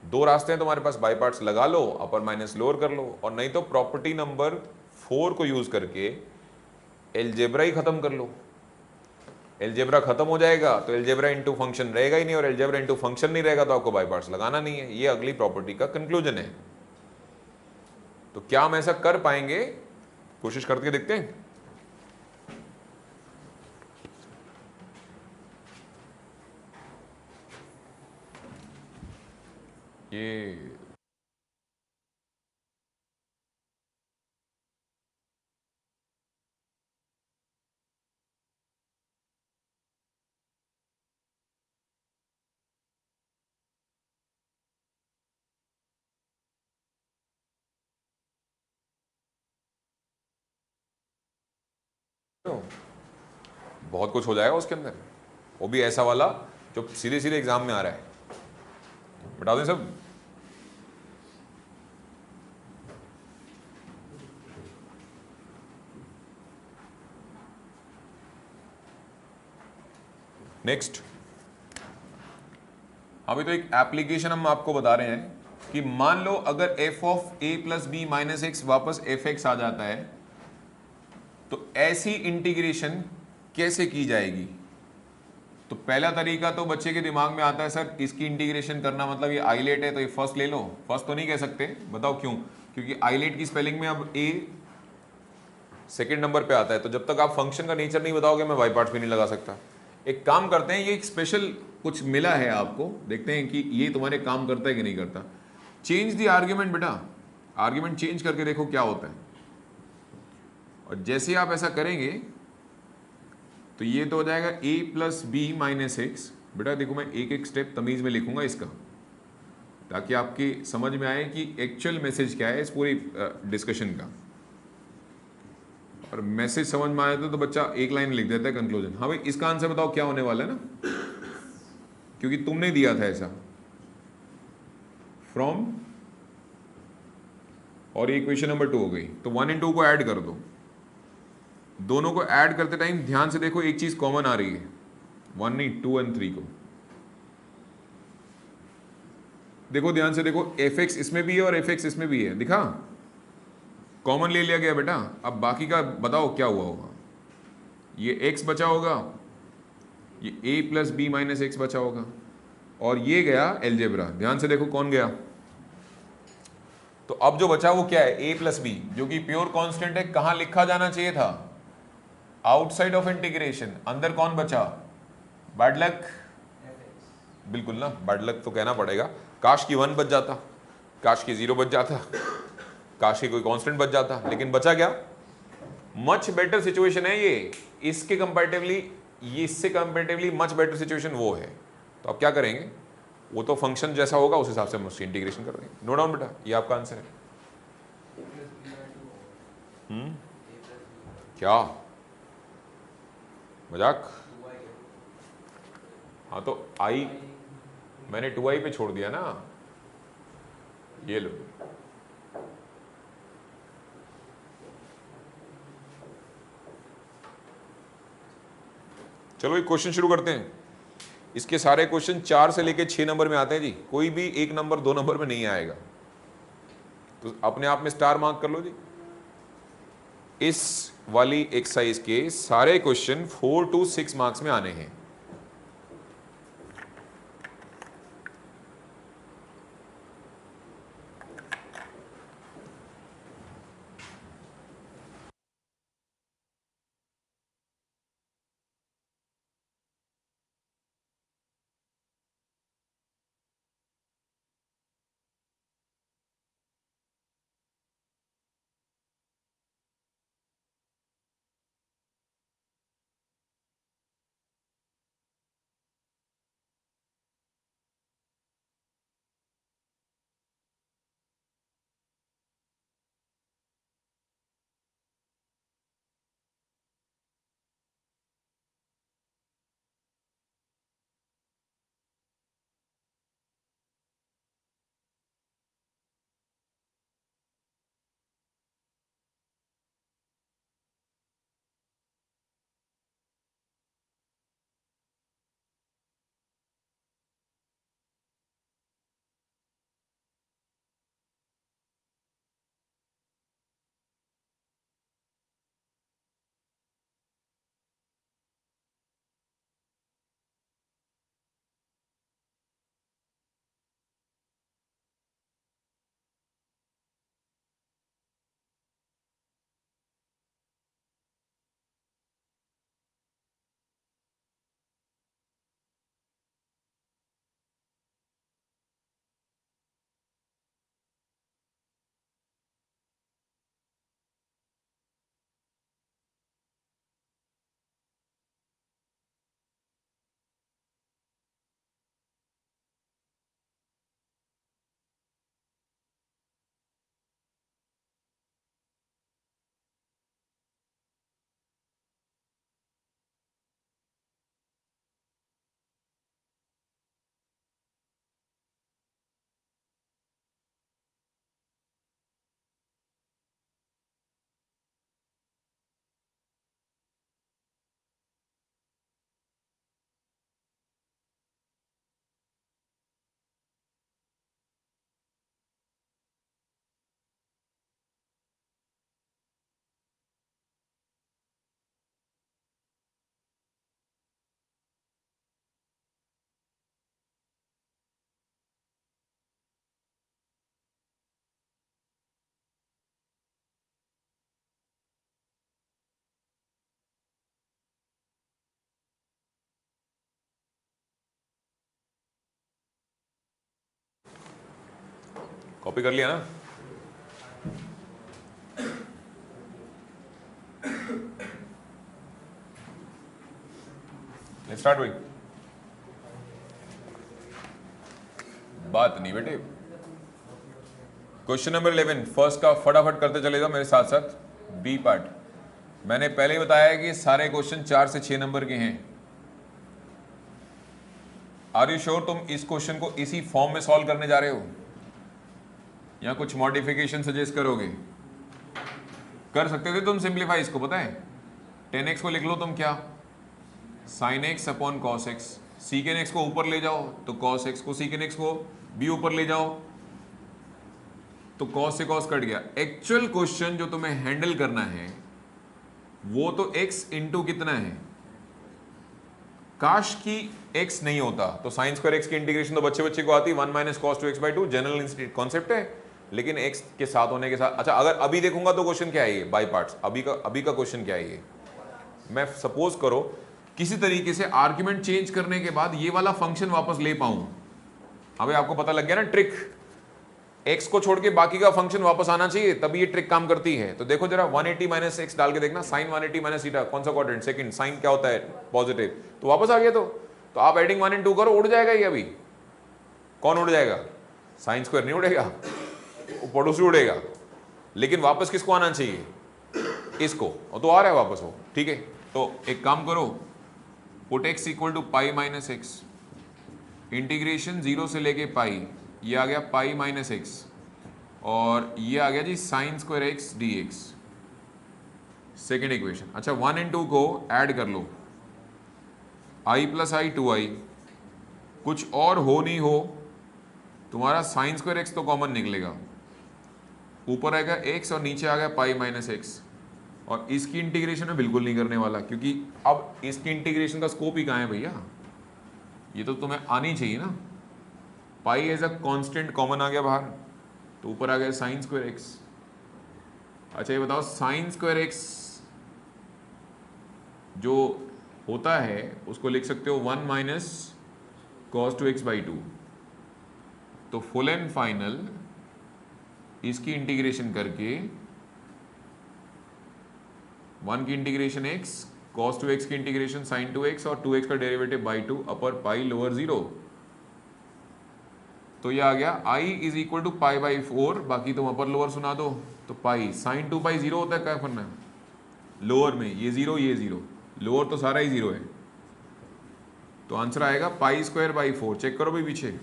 दो रास्ते हैं तुम्हारे पास, बाई पार्ट्स लगा लो, अपर माइनस लोअर कर लो, और नहीं तो प्रॉपर्टी नंबर 4 को यूज करके एल्जेब्रा ही खत्म कर लो। एल्जेब्रा खत्म हो जाएगा तो एल्जेब्रा इनटू फंक्शन रहेगा ही नहीं, और एल्जेब्रा इनटू फंक्शन नहीं रहेगा तो आपको बाई पार्ट्स लगाना नहीं है। ये अगली प्रॉपर्टी का कंक्लूजन है। तो क्या हम ऐसा कर पाएंगे कोशिश करके देखते हैं। ये बहुत कुछ हो जाएगा उसके अंदर, वो भी ऐसा वाला जो सीधे सीधे एग्जाम में आ रहा है। बता दें सब। नेक्स्ट, अभी तो एक एप्लीकेशन हम आपको बता रहे हैं कि मान लो अगर f of a plus b minus x वापस fx आ जाता है तो ऐसी इंटीग्रेशन कैसे की जाएगी। तो पहला तरीका तो बच्चे के दिमाग में आता है, सर इसकी इंटीग्रेशन करना मतलब ये आइलेट है तो ये फर्स्ट ले लो। फर्स्ट तो नहीं कह सकते, बताओ क्यों? क्योंकि आइलेट की स्पेलिंग में अब a सेकेंड नंबर पे आता है, तो जब तक आप फंक्शन का नेचर नहीं बताओगे मैं वाई पार्ट भी नहीं लगा सकता। एक काम करते हैं, ये एक स्पेशल कुछ मिला है आपको, देखते हैं कि ये तुम्हारे काम करता है कि नहीं करता। चेंज द आर्ग्यूमेंट बेटा, आर्ग्यूमेंट चेंज करके देखो क्या होता है। और जैसे आप ऐसा करेंगे तो ये तो हो जाएगा a plus b minus x. बेटा देखो मैं एक एक स्टेप तमीज में लिखूंगा इसका, ताकि आपकी समझ में आए कि एक्चुअल मैसेज क्या है इस पूरी डिस्कशन का। और मैसेज समझ में आया तो बच्चा एक लाइन लिख देता है कंक्लूजन। हाँ भाई इसका आंसर बताओ क्या होने वाला है ना, क्योंकि तुमने दिया था ऐसा फ्रॉम, और ये इक्वेशन नंबर 2 हो गई। तो 1 इन 2 को ऐड कर दो। दोनों को ऐड करते टाइम ध्यान से देखो एक चीज कॉमन आ रही है, 1 नहीं 2 एंड 3 को देखो ध्यान से देखो, एफ एक्स इसमें भी है और एफ एक्स इसमें भी है, दिखा कॉमन ले लिया गया बेटा। अब बाकी का बताओ क्या हुआ होगा। ये x बचा होगा, ये a plus b minus x बचा होगा, और ये गया एलजेब्रा। ध्यान से देखो कौन गया। तो अब जो बचा वो क्या है, a प्लस बी, जो कि प्योर कांस्टेंट है। कहां लिखा जाना चाहिए था, आउटसाइड ऑफ इंटीग्रेशन। अंदर कौन बचा, बैड लक। बिल्कुल ना, बैड लक तो कहना पड़ेगा। काश की 1 बच जाता, काश की 0 बच जाता, काश की कोई कांस्टेंट बच जाता, लेकिन बचा क्या। मच बेटर सिचुएशन है ये, इसके कंपैरेटिवली, ये इससे कंपैरेटिवली मच बेटर सिचुएशन वो है। तो आप क्या करेंगे, वो तो फंक्शन जैसा होगा उस हिसाब से हम उसकी इंटीग्रेशन कर देंगे। नो डाउन बेटा, ये आपका आंसर है। क्या मजाक। हाँ तो आई मैंने 2i पे छोड़ दिया ना, ये लो। चलो एक क्वेश्चन शुरू करते हैं। इसके सारे क्वेश्चन 4 से लेके 6 नंबर में आते हैं जी, कोई भी 1 नंबर 2 नंबर में नहीं आएगा, तो अपने आप में स्टार मार्क कर लो जी। इस वाली एक्सरसाइज के सारे क्वेश्चन 4 to 6 मार्क्स में आने हैं। कॉपी कर लिया ना? लेट्स स्टार्ट भाई। बात नहीं बेटे। क्वेश्चन नंबर 11 फर्स्ट का फटाफट करते चले जाओ मेरे साथ साथ। बी पार्ट मैंने पहले ही बताया कि सारे क्वेश्चन 4 से 6 नंबर के हैं। आर यू श्योर तुम इस क्वेश्चन को इसी फॉर्म में सॉल्व करने जा रहे हो या कुछ मॉडिफिकेशन सजेस्ट करोगे? कर सकते थे तुम सिंप्लीफाई इसको, पता है 10x को लिख लो तुम क्या, sin x upon cos x। secant x को ऊपर ले जाओ तो cos x को, secant x को भी ऊपर ले जाओ तो cos से cos कट गया। एक्चुअल क्वेश्चन जो तुम्हें हैंडल करना है वो तो x इंटू कितना है, काश की x नहीं होता तो साइन स्क्वायर x की इंटीग्रेशन तो बच्चे बच्चे को आती, 1 minus cos two x by two, general concept है। लेकिन x के साथ होने के साथ, अच्छा अगर अभी देखूंगा तो क्वेश्चन क्या है ये बाय पार्ट्स, अभी का क्वेश्चन क्या है ये, मैं सपोज करो किसी तरीके से आर्ग्यूमेंट चेंज करने के बाद ये वाला फंक्शन वापस ले पाऊं। अबे आपको पता लग गया ना ट्रिक, x को छोड़ के बाकी का फंक्शन वापस आना चाहिए तभी ये ट्रिक काम करती है। तो देखो जरा 180 माइनस एक्स डाल के देखना, साइन 180 माइनस थीटा, कौन सा क्वाड्रेंट, सेकंड, साइन क्या होता है पॉजिटिव, तो वापस आ गया। तो आप एडिंग 1 and 2 करो, उड़ जाएगा ये। अभी कौन उड़ जाएगा, साइन स्क्वायर नहीं उड़ेगा, वो पड़ोसी उड़ेगा, लेकिन वापस किसको आना चाहिए, इसको, और तो आ रहा है वापस वो, ठीक है। तो एक काम करो, put x equal to pi minus x, integration 0 से लेके पाई, ये आ गया पाई माइनस एक्स, और ये आ गया जी sine square x d x, second equation. अच्छा 1 and 2 को ऐड कर लो, i प्लस आई 2i, कुछ और हो नहीं हो तुम्हारा साइन स्क्वायर एक्स तो कॉमन निकलेगा, ऊपर आएगा x और नीचे आ गया पाई माइनस एक्स, और इसकी इंटीग्रेशन में बिल्कुल नहीं करने वाला क्योंकि अब इसकी इंटीग्रेशन का स्कोप ही कहाँ है भैया, ये तो तुम्हें आनी चाहिए ना। पाई एज अ कांस्टेंट कॉमन आ गया बाहर, तो ऊपर आ गया साइन स्क्वायर एक्स। अच्छा ये बताओ साइन स्क्वायर एक्स जो होता है उसको लिख सकते हो 1 minus cos two x by 2, तो फुल एंड फाइनल इसकी इंटीग्रेशन करके 1 की इंटीग्रेशन x, cos 2x की इंटीग्रेशन sin 2x और 2x का derivative by 2 upper pi lower 0, तो ये आ गया i is equal to pi by 4, बाकी तुम अपर लोअर सुना दो, तो पाई साइन 2 पाई 0 होता है, क्या करना है लोअर में, ये 0 ये 0, लोअर तो सारा ही 0 है, तो आंसर आएगा पाई स्क्वायर बाई 4। चेक करो भाई पीछे,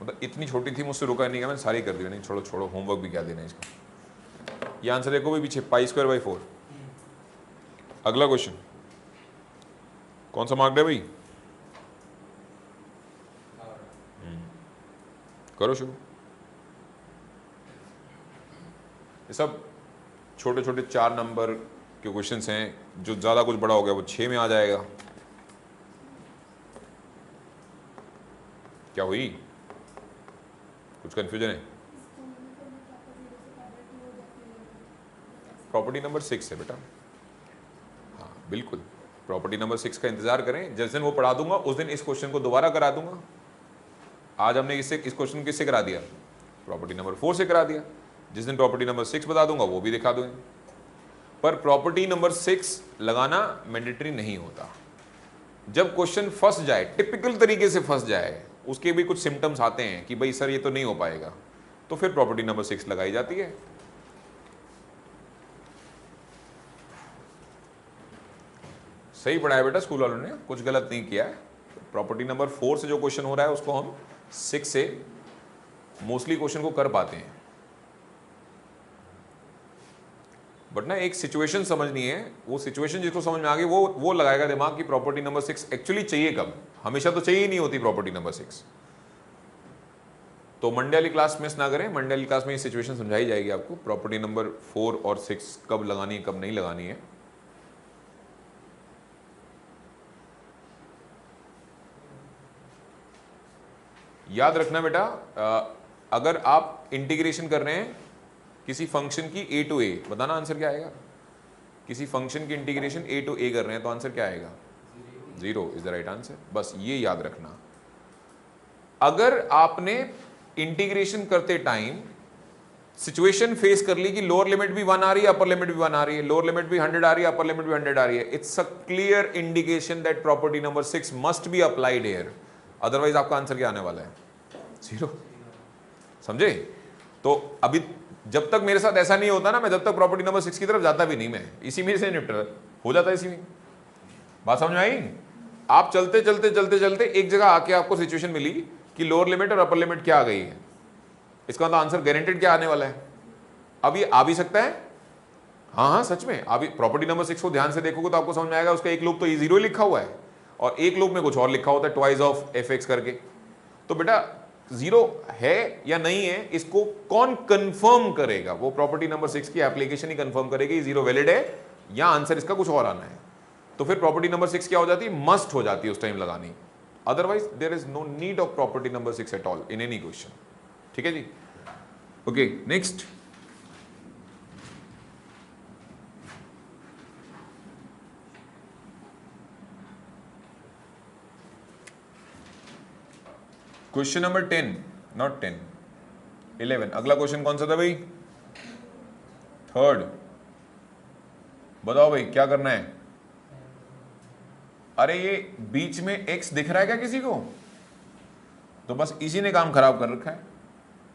मतलब इतनी छोटी थी मुझसे रुका नहीं गया, मैंने सारी कर दी, नहीं छोड़ो छोड़ो होमवर्क भी क्या देना है इसका। ये आंसर देखो भी पीछे पाई स्क्वायर बाई 4। अगला क्वेश्चन कौन सा मार्क्ड है भाई, करो शुरू। ये सब छोटे छोटे 4 नंबर के क्वेश्चंस हैं, जो ज्यादा कुछ बड़ा हो गया वो 6 में आ जाएगा। क्या हुई, कुछ कंफ्यूजन है? प्रॉपर्टी नंबर 6 है बेटा, हाँ बिल्कुल प्रॉपर्टी नंबर 6 का इंतजार करें, जिस दिन वो पढ़ा दूंगा उस दिन इस क्वेश्चन को दोबारा करा दूंगा। आज हमने इस क्वेश्चन किससे करा दिया, प्रॉपर्टी नंबर 4 से करा दिया, जिस दिन प्रॉपर्टी नंबर 6 बता दूंगा वो भी दिखा दूंगा। पर प्रॉपर्टी नंबर 6 लगाना मैंडेटरी नहीं होता। जब क्वेश्चन फंस जाए, टिपिकल तरीके से फंस जाए, उसके भी कुछ सिम्टम्स आते हैं कि भाई सर ये तो नहीं हो पाएगा, तो फिर प्रॉपर्टी नंबर 6 लगाई जाती है। सही पढ़ाया बेटा स्कूल वालों ने, कुछ गलत नहीं किया है। प्रॉपर्टी नंबर 4 से जो क्वेश्चन हो रहा है उसको हम 6 से मोस्टली क्वेश्चन को कर पाते हैं। बट ना एक सिचुएशन समझनी है, वो सिचुएशन जिसको समझ में आ गई वो लगाएगा दिमाग की प्रॉपर्टी नंबर 6 एक्चुअली चाहिए कब, हमेशा तो चाहिए ही नहीं होती प्रॉपर्टी नंबर 6। तो मंडे वाली क्लास मिस ना करें, मंडे वाली क्लास में ये सिचुएशन समझाई जाएगी आपको, प्रॉपर्टी नंबर 4 और 6 कब लगानी है कब नहीं लगानी है। याद रखना बेटा, अगर आप इंटीग्रेशन कर रहे हैं किसी फंक्शन की a टू a, बताना आंसर क्या आएगा। किसी फंक्शन की इंटीग्रेशन a टू a कर रहे हैं तो आंसर क्या आएगा, 0 इज द राइट आंसर। बस ये याद रखना। अगर आपने इंटीग्रेशन करते टाइम सिचुएशन फेस कर ली कि लोअर लिमिट भी 1 आ रही है, अपर लिमिट भी 1 आ रही है, लोअर लिमिट भी 100 आ रही है, अपर लिमिट भी 100 आ रही है, it's a clear indication that property number 6 must be applied here, otherwise आपका आंसर क्या आने वाला है? 0। समझे? तो अभी जब तक मेरे साथ ऐसा नहीं होता ना, मैं जब तक प्रॉपर्टी नंबर 6 की तरफ जाता भी नहीं, मैं इसी में से निपट हो जाता है इसी में। बात समझ में आई? आप चलते चलते चलते चलते एक जगह आके आपको सिचुएशन मिली कि लोअर लिमिट और अपर लिमिट क्या आ गई है, इसका मतलब आंसर गारंटेड क्या आने वाला है? अब ये आ भी सकता है, हाँ हाँ सच में। अभी प्रॉपर्टी नंबर 6 को ध्यान से देखोगे तो आपको समझ में आएगा, उसका एक लूप तो E0 लिखा हुआ है और एक लूप में कुछ और लिखा होता है, ट्वाइस ऑफ fx करके। तो बेटा 0 है या नहीं है, इसको कौन कंफर्म करेगा? वो प्रॉपर्टी नंबर 6 की एप्लीकेशन ही कंफर्म करेगी 0 वैलिड है या आंसर इसका कुछ और आना है। तो फिर प्रॉपर्टी नंबर 6 क्या हो जाती है? मस्ट हो जाती है उस टाइम लगानी, otherwise there is no need of property number 6 at all in any question. ठीक है जी, okay next. Question number 10, not 10, 11। अगला क्वेश्चन कौन सा था भाई? 3rd। बताओ भाई क्या करना है? अरे ये बीच में x दिख रहा है क्या किसी को? तो बस इसी ने काम खराब कर रखा है।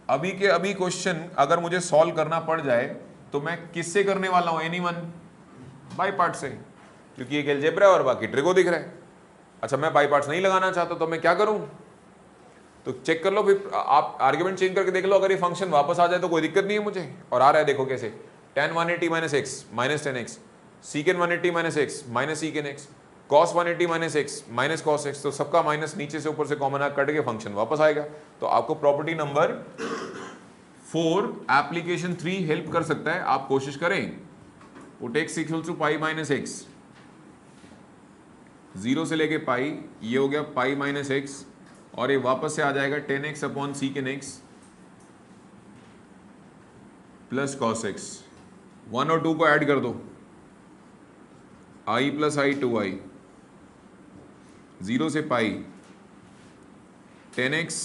अभी के अभी क्वेश्चन अगर मुझे सॉल्व करना पड़ जाए तो मैं किससे करने वाला हूं? एनीवन, बाय पार्ट से, क्योंकि एक अलजेब्रा और बाकी ट्रिगो दिख रहा है। अच्छा मैं बाय पार्ट्स नहीं लगाना चाहता तो मैं क्या करूं? तो चेक कर लो, फिर आप आर्ग्यूमेंट चेंज करके देख लो, अगर ये फंक्शन वापस आ जाए तो कोई दिक्कत नहीं है मुझे। और आ रहा है देखो कैसे, tan 180 minus x minus 10x, secant 180 minus x minus secant x, cos 180 minus x minus cos x. तो सबका माइनस नीचे से ऊपर से कॉमन आ कट के फंक्शन वापस आएगा। तो आपको प्रॉपर्टी नंबर 4 एप्लीकेशन 3 हेल्प कर सकता है, आप कोशिश करें। Put x equal to pi minus x, 0 से लेके पाई, ये हो गया पाई माइनस एक्स, और ये वापस से आ जाएगा 10x upon secant x plus cos x. 1 और 2 को ऐड कर दो, i प्लस आई 2i, 0 से pi 10x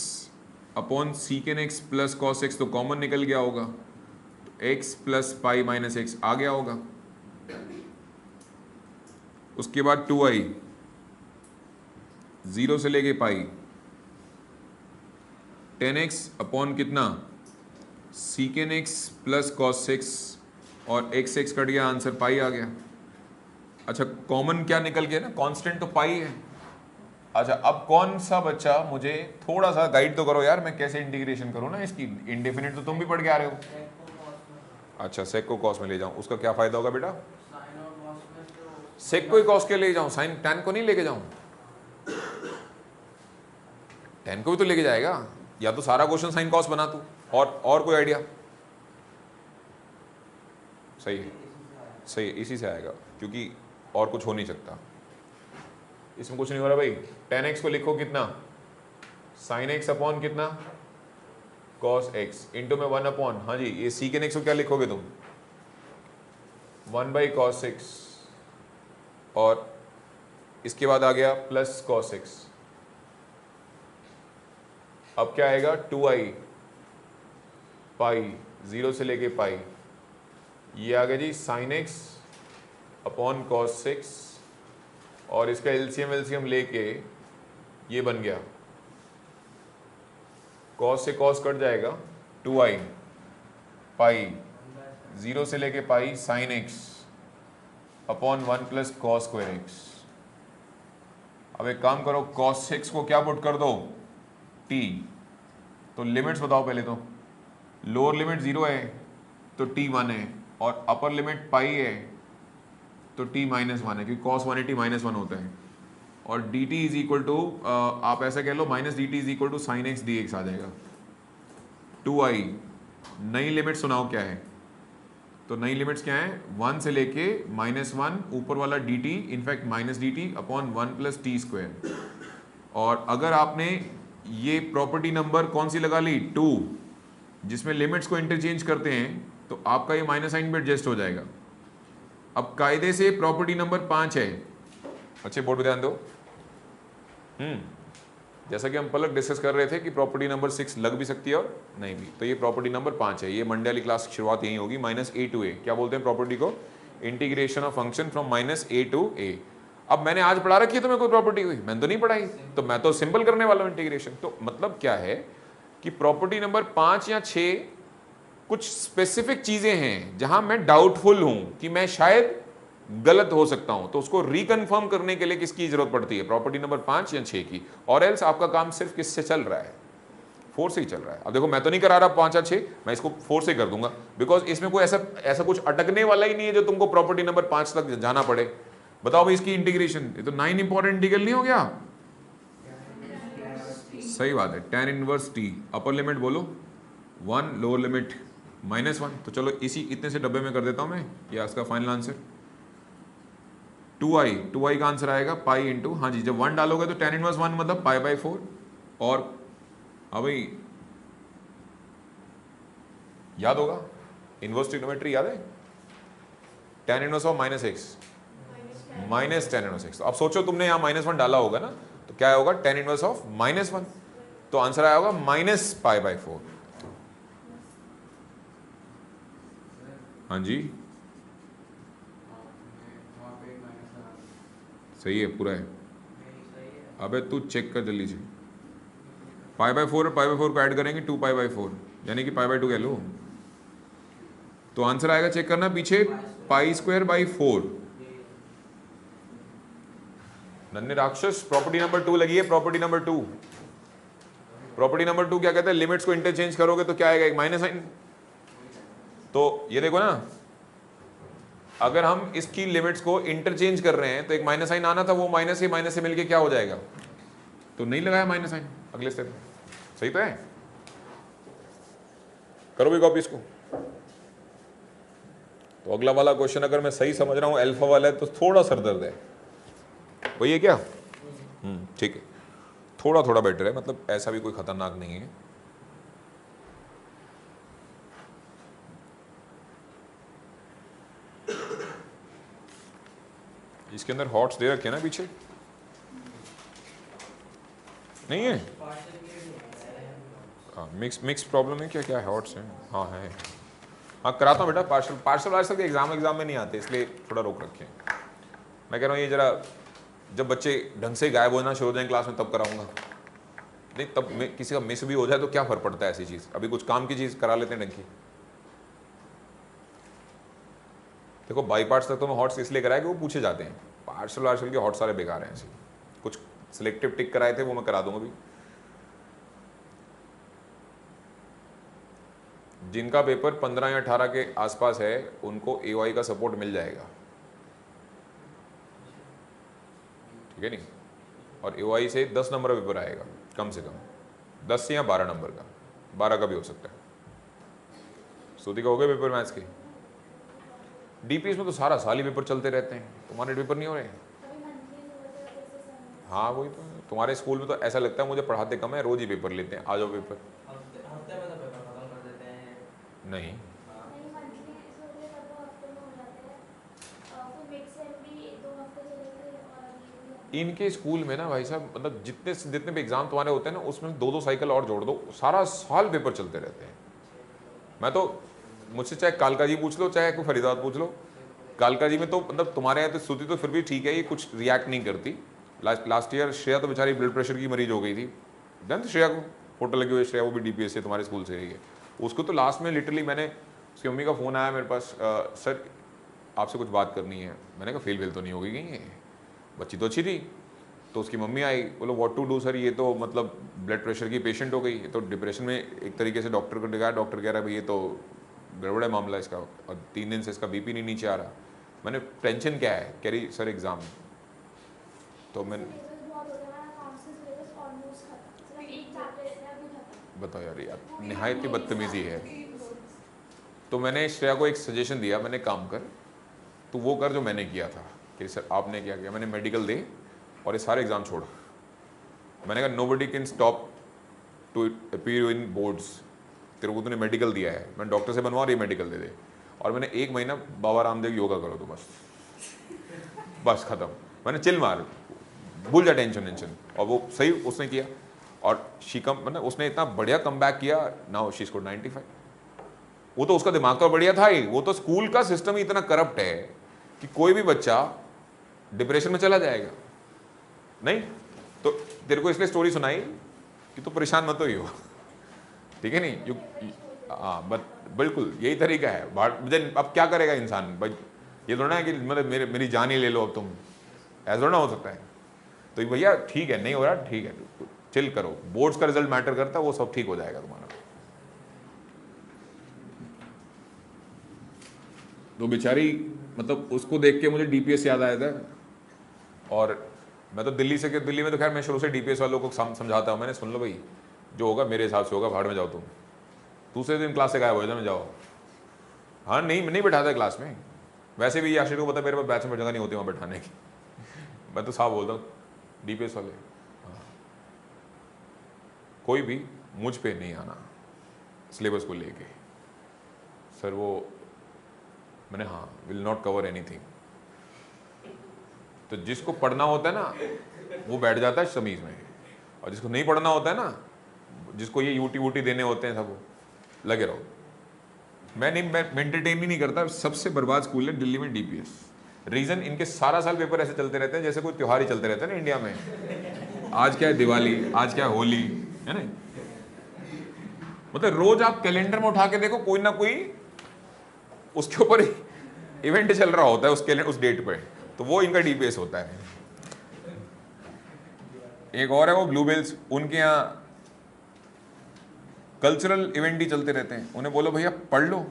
upon secant x plus cos x, तो कॉमन निकल गया होगा, तो x plus pi minus x आ गया होगा। उसके बाद 2i, 0 से लेके पाई 10x अपॉन कितना, सीकेन एक्स प्लस कॉस एक्स, और x कट गया, आंसर पाई आ गया। अच्छा कॉमन क्या निकल गया ना, कांस्टेंट तो पाई है। अच्छा अब कौन सा बच्चा मुझे थोड़ा सा गाइड तो करो यार, मैं कैसे इंटीग्रेशन करूँ ना इसकी। इंडेफिनिट तो तुम भी पढ़ के आ रहे हो। अच्छा सेक को कॉस में ले जाऊँ, उसका क्या फायदा होगा बेटा? सेक को ही कॉस के ले जाऊँ, साइन टैन को नहीं लेके जाऊँ? टैन को भी तो लेके जाएगा, या तो सारा क्वेश्चन साइन कॉस बना तू, और कोई आइडिया? सही है, सही है, इसी से आएगा, क्योंकि और कुछ हो नहीं सकता इसमें। कुछ नहीं हो रहा भाई। tan x को लिखो कितना, sin x अपॉन कितना, cos x, इंटू में 1 अपॉन, हाँ जी ये सीकेन x को क्या लिखोगे तुम, 1 बाई cos x, और इसके बाद आ गया प्लस cos x। अब क्या आएगा, 2i पाई, 0 से लेके पाई, ये आ गया जी sin x upon cos x, और इसका एलसीएम लेके ये बन गया, cos से cos कट जाएगा, 2i पाई, 0 से लेके पाई sin x upon 1 plus cos square x। अब एक काम करो, cos x को क्या पुट कर दो, t। तो लिमिट्स बताओ पहले तो, लोअर लिमिट 0 है तो t 1 है, और अपर लिमिट पाई है तो t माइनस 1 है, क्योंकि cos 180 माइनस 1 होता है, और dt इज इक्वल टू, आप ऐसा कह लो minus dt is equal to sine x d x आ जाएगा। 2i, नई लिमिट सुनाओ क्या है? तो नई लिमिट्स क्या है, 1 से लेके -1, ऊपर वाला dt, in fact minus dt upon 1 plus T square. और अगर आपने ये प्रॉपर्टी नंबर कौन सी लगा ली, 2, जिसमें लिमिट्स को इंटरचेंज करते हैं, तो आपका ये माइनस साइन भी एडजस्ट हो जाएगा। अब कायदे से प्रॉपर्टी नंबर 5 है, अच्छे बोर्ड पे ध्यान दो, जैसा कि हम पलक डिस्कस कर रहे थे कि प्रॉपर्टी नंबर 6 लग भी सकती है और नहीं भी, तो ये प्रॉपर्टी नंबर 5 है। ये मंडे वाली क्लास की शुरुआत यही होगी, -a to a। क्या बोलते हैं प्रॉपर्टी को? Integration of function from -a to a। अब मैंने आज पढ़ा रखी है तुम्हें कोई प्रॉपर्टी हुई? मैंने तो नहीं पढ़ाई, तो मैं तो सिंपल करने वाला हूँ इंटीग्रेशन। तो मतलब क्या है कि प्रॉपर्टी नंबर 5 या 6 कुछ स्पेसिफिक चीजें हैं जहां मैं डाउटफुल हूं कि मैं शायद गलत हो सकता हूं, तो उसको रिकन्फर्म करने के लिए किसकी जरूरत पड़ती है? प्रॉपर्टी नंबर 5 या 6 की। और एल्स आपका काम सिर्फ किससे चल रहा है? 4 से ही चल रहा है। अब देखो मैं तो नहीं करा रहा 5 या 6, मैं इसको 4 से कर दूंगा, बिकॉज इसमें कोई ऐसा कुछ अटकने वाला ही नहीं है जो तुमको प्रॉपर्टी नंबर 5 तक जाना पड़े। बताओ भाई इसकी इंटीग्रेशन, ये तो 9 इंपॉर्टेंट इंटीग्रल नहीं हो गया? सही बात है, tan inverse t। Upper limit बोलो 1, लोअर लिमिट -1। तो चलो इसी इतने से डब्बे में कर देता हूं मैं, ये इसका फाइनल आंसर 2i का आंसर आएगा पाई इंटू, हाँ जी, जब 1 डालोगे तो tan इनवर्स 1 मतलब π/4। और हाँ भाई याद होगा, इनवर्स ट्रिग्नोमेट्री याद है? tan inverse of -x -tan inverse x। अब सोचो तुमने यहाँ -1 डाला होगा ना, तो क्या होगा? tan इनवर्स ऑफ -1, तो आंसर आया होगा -π/4। हाँ जी सही है, पूरा है। अबे तू चेक कर जल्दी से, π/4 और π/4 को ऐड करेंगे 2π/4, यानी कि π/2 कह लो, तो आंसर आएगा, चेक करना पीछे, π²/4। नन्हे राक्षस, प्रॉपर्टी नंबर 2 लगी है। प्रॉपर्टी नंबर 2 क्या कहते हैं? लिमिट्स को इंटरचेंज करोगे तो क्या आएगा? एक माइनस साइन। तो ये देखो ना, अगर हम इसकी लिमिट्स को इंटरचेंज कर रहे हैं तो एक माइनस साइन आना था, वो माइनस से मिलके क्या हो जाएगा? तो नहीं लगाया माइनस साइन अगले स्टेप में। सही तो है? करो भी कॉपी इसको। तो अगला वाला क्वेश्चन अगर मैं सही समझ रहा हूं अल्फा वाला है तो थोड़ा सरदर्द है, वही है क्या? ठीक है, थोड़ा थोड़ा बेटर है, मतलब ऐसा भी कोई खतरनाक नहीं है। इसके अंदर हॉट्स दे रखे हैं ना पीछे, नहीं है? हाँ, मिक्स प्रॉब्लम है क्या? क्या हॉट्स हैं? हाँ है। हाँ कराता हूँ बेटा, पार्शल आज तक एग्जाम में नहीं आते, इसलिए थोड़ा रोक रखे हैं। मैं कह रहा हूँ ये जरा जब बच्चे ढंग से गायब होना शुरू हो जाए क्लास में तब कराऊंगा, नहीं तब किसी का मिस भी हो जाए तो क्या फर्क पड़ता है? ऐसी चीज, अभी कुछ काम की चीज करा लेते हैं ढंग की। देखो बाई पार्ट्स तक तो मैं हॉट्स इसलिए कराया कि वो पूछे जाते हैं, पार्शल के हॉट सारे बेकार हैं। ऐसे कुछ सिलेक्टिव टिक कराए थे वो मैं करा दूंगा भी। जिनका पेपर 15 या 18 के आसपास है उनको AOI का सपोर्ट मिल जाएगा, ठीक है नहीं? और AOI से 10 नंबर का पेपर आएगा कम से कम, 10 से या 12 नंबर का, 12 का भी हो सकता है। सूदी का हो गया पेपर मैथ्स के। DPS में तो सारा साल ही पेपर चलते रहते हैं, तुम्हारे पेपर नहीं हो रहे? हाँ वही तो, तुम्हारे स्कूल में तो ऐसा लगता है मुझे पढ़ाते कम है, रोज ही पेपर लेते हैं, आ जाओ पेपर। नहीं इनके स्कूल में ना भाई साहब, मतलब जितने भी एग्जाम तुम्हारे होते हैं ना उसमें 2-2 साइकिल और जोड़ दो, सारा साल पेपर चलते रहते हैं। मैं तो, मुझसे चाहे कालका जी पूछ लो चाहे कोई फरीदाबाद पूछ लो, कालका जी में तो मतलब तुम्हारे यहाँ तो स्तुति तो फिर भी ठीक है, ये कुछ रिएक्ट नहीं करती। लास्ट ईयर श्रेया तो बेचारी ब्लड प्रेशर की मरीज हो गई थी, जानते श्रेया को? फोटो लगी हुई श्रेया, वो भी DPS से तुम्हारे स्कूल से रही है। उसको तो लास्ट में लिटरली मैंने, उसकी मम्मी का फ़ोन आया मेरे पास, सर आपसे कुछ बात करनी है। मैंने कहा फेल तो नहीं हो गई कहीं है? बच्ची तो अच्छी थी। तो उसकी मम्मी आई, बोलो व्हाट टू डू सर, ये तो मतलब ब्लड प्रेशर की पेशेंट हो गई, तो डिप्रेशन में एक तरीके से डॉक्टर को दिखाया, डॉक्टर कह रहा है भाई ये तो गड़बड़ है मामला इसका, और 3 दिन से इसका BP नहीं नीचे आ रहा। मैंने टेंशन क्या है? कह रही सर एग्ज़ाम। तो मैं बताओ यार निहायत ही बदतमीज़ी है। तो मैंने श्रेया को एक सजेशन दिया, मैंने काम कर, तो वो कर जो मैंने किया था। कि सर आपने क्या किया? मैंने मेडिकल दे और ये सारे एग्ज़ाम छोड़। मैंने कहा nobody can stop to appear in boards, तेरे को तूने मेडिकल दिया है, मैं डॉक्टर से बनवा रही मेडिकल दे दे। और मैंने 1 महीना बाबा रामदेव योगा करो तो बस ख़त्म। मैंने चिल मार, भूल जा टेंशन। और वो सही उसने किया। और शी कम मतलब उसने इतना बढ़िया कम बैक किया, नाउ शी स्कोर्ड 95। वो तो उसका दिमाग तो बढ़िया था ही, वो तो स्कूल का सिस्टम ही इतना करप्ट है कि कोई भी बच्चा डिप्रेशन में चला जाएगा। नहीं तो तेरे को इसलिए स्टोरी सुनाई कि तू परेशान मत हो, ठीक है नहीं? हाँ बिल्कुल यही तरीका है। अब क्या करेगा इंसान भाई, ये थोड़ा है कि मतलब मेरी जान ही ले लो अब तुम, ऐसा थोड़ा हो सकता है। तो भैया ठीक है, नहीं हो रहा ठीक है, चिल करो, बोर्ड्स का रिजल्ट मैटर करता है, वो सब ठीक हो जाएगा तुम्हारा। तो बेचारी मतलब उसको देख के मुझे डीपीएस याद आया था। और मैं तो दिल्ली में तो खैर मैं शुरू से डीपीएस वालों को समझाता हूँ, मैंने सुन लो भाई जो होगा मेरे हिसाब से होगा, भाड़ में जाओ तुम, दूसरे दिन क्लास से गायब हो जाए, में जाओ। हाँ नहीं बैठाता क्लास में, वैसे भी आशिर को पता मेरे पास बैच में जगह नहीं होती वहाँ बैठाने की। मैं तो साफ बोलता हूँ डीपीएस वाले, हाँ कोई भी मुझ पे नहीं आना सिलेबस को लेके, सर वो मैंने हाँ विल नॉट कवर एनीथिंग। तो जिसको पढ़ना होता है ना वो बैठ जाता है शमीज में, और जिसको नहीं पढ़ना होता है ना, जिसको ये यूटी वूटी देने होते हैं, सब लगे रहो। मैं एंटरटेन ही नहीं करता। सबसे बर्बाद स्कूल है दिल्ली में डीपीएस। रीजन इनके सारा साल पेपर ऐसे चलते रहते हैं जैसे कोई त्योहार ही चलते रहते हैं ना इंडिया में। आज क्या है दिवाली, आज क्या है होली, है ना? मतलब रोज आप कैलेंडर में उठा के देखो कोई ना कोई उसके ऊपर इवेंट चल रहा होता है उस डेट पे, तो वो इनका डीपीएस होता है। एक और है वो ब्लूबेल्स, उनके यहाँ कल्चरल इवेंट ही चलते रहते हैं। उन्हें बोलो भैया पढ़ लो,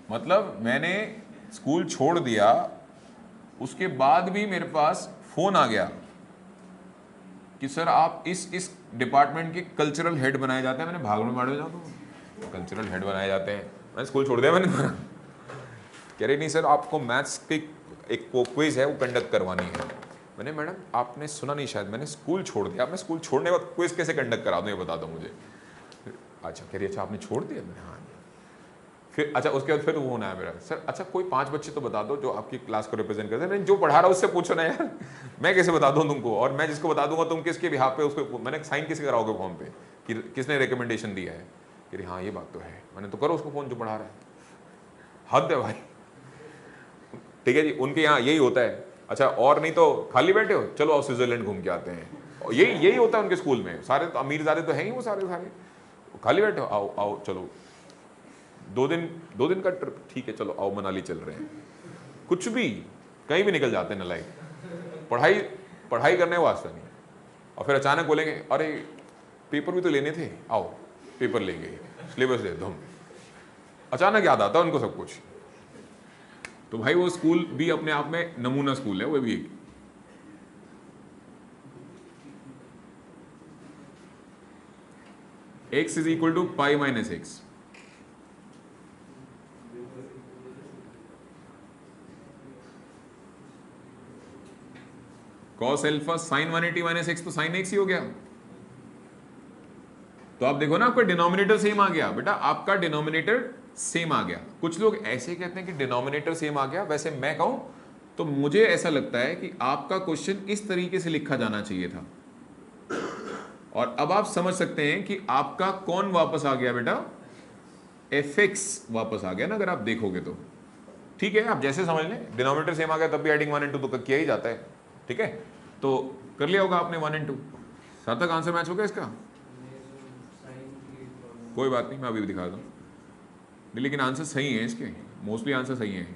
मतलब मैंने स्कूल छोड़ दिया, उसके बाद भी मेरे पास फोन आ गया कि सर आप इस डिपार्टमेंट के कल्चरल हेड बनाए जाते हैं। मैंने भाग में मारे जाओ, तो कल्चरल हेड बनाए जाते हैं, मैंने स्कूल छोड़ दिया। मैंने कह रही नहीं सर आपको मैथ्स की एक क्विज है वो कंडक्ट करवानी है। मैंने मैडम आपने सुना नहीं शायद, मैंने स्कूल छोड़ दिया। आपने स्कूल छोड़ने के बाद क्विज कैसे कंडक्ट करा दूँ ये बता दो मुझे। अच्छा कह रही अच्छा आपने छोड़ दिया? मैंने हाँ। फिर अच्छा उसके बाद फिर वो होना है मेरा, सर अच्छा कोई 5 बच्चे तो बता दो जो आपकी क्लास को रिप्रेजेंट करते हैं। नहीं जो पढ़ा रहा है उससे पूछो ना यार, मैं कैसे बता दूं तुमको, और मैं जिसको बता दूंगा तुम किसके बिहाफ पे उसको मैंने साइन किसके कराओगे फॉर्म पे कि किसने रिकमेंडेशन दिया है? कि हाँ ये बात तो है। मैंने तो करो उसको फोन जो पढ़ा रहा है, हद है भाई। ठीक है जी, उनके यहाँ यही होता है। अच्छा और नहीं तो खाली बैठे हो, चलो आओ स्विट्जरलैंड घूम के आते हैं, यही होता है उनके स्कूल में। सारे तो अमीर ज़्यादा तो है ही वो सारे खाली बैठे हो, आओ आओ चलो 2 दिन का ट्रिप, ठीक है चलो आओ मनाली चल रहे हैं। कुछ भी कहीं भी निकल जाते हैं नलायक, पढ़ाई करने वास्ते नहीं। और फिर अचानक बोलेंगे अरे पेपर भी तो लेने थे, आओ पेपर लेंगे, सिलेबस दे दो हम। अचानक याद आता है उनको सब कुछ। तो भाई वो स्कूल भी अपने आप में नमूना स्कूल है, वो भी एक। x is equal to pi minus x. Cos alpha sine 180 minus x, तो साइन एक्स ही हो गया। तो आप देखो ना आपका डिनोमिनेटर सेम आ गया बेटा, आपका डिनोमिनेटर सेम आ गया। कुछ लोग ऐसे कहते हैं कि डिनोमिनेटर सेम आ गया, वैसे मैं कहूं तो मुझे ऐसा लगता है कि आपका क्वेश्चन इस तरीके से लिखा जाना चाहिए था। और अब आप समझ सकते हैं कि आपका कौन वापस आ गया बेटा, fx वापस आ गया ना, अगर आप देखोगे तो। ठीक है आप जैसे समझ लें, डिनोमिनेटर सेम आ गया तब भी एडिंग 1 and 2 तो किया ही जाता है। ठीक है तो कर लिया होगा आपने 1 and 2। सार्थक आंसर मैच हो गया इसका? कोई बात नहीं मैं अभी भी दिखा दूँ, लेकिन आंसर सही है इसके, मोस्टली आंसर सही है।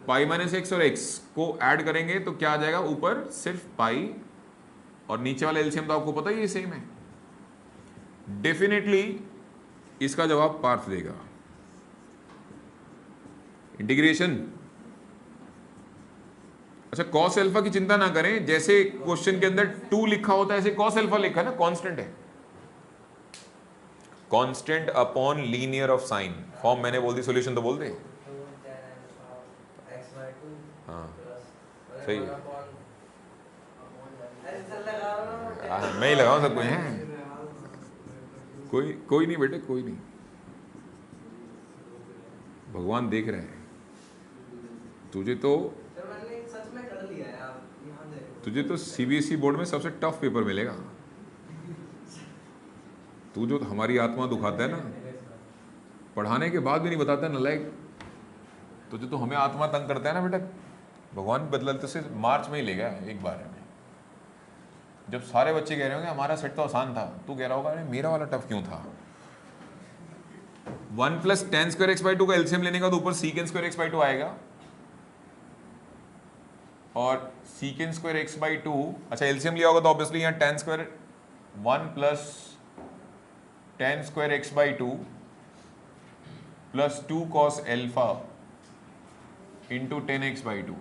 पाई माइनस एक्स और एक्स को ऐड करेंगे तो क्या आ जाएगा, ऊपर सिर्फ पाई और नीचे वाला एलसीएम तो आपको पता ही है सेम है। डेफिनेटली इसका जवाब पार्थ देगा। इंटीग्रेशन, अच्छा कॉस अल्फा की चिंता ना करें, जैसे क्वेश्चन के अंदर 2 लिखा होता है ऐसे कॉस अल्फा लिखा है ना, कांस्टेंट है, constant upon linear of sine. Form मैंने बोल दी, सॉल्यूशन तो बोल दे। हाँ सही है, मैं ही लगाऊं सब कुछ है, कोई नहीं बेटे, कोई नहीं, भगवान देख रहे हैं तुझे तो। सच में कर लिया यार, ये तुझे तो सीबीएसई बोर्ड में सबसे टफ पेपर मिलेगा। तू जो हमारी आत्मा दुखाता है ना, पढ़ाने के बाद भी नहीं बताता नलायक। तुझे तो हमें आत्मा तंग करता है ना बेटा, भगवान बदलते से मार्च में ही ले गया एक बार में। जब सारे बच्चे कह रहे होंगे हमारा सेट तो आसान था, तू कह रहा होगा अरे मेरा वाला टफ क्यों था। 1 + tan² x/2 का एलसीएम लेने का तो ऊपर sec² x/2 आएगा, और sec² x/2, अच्छा एलसीएम लिया होगा तो ऑब्वियसली यहाँ tan², 1 + tan² x/2 + 2 cos alpha into 10x/2।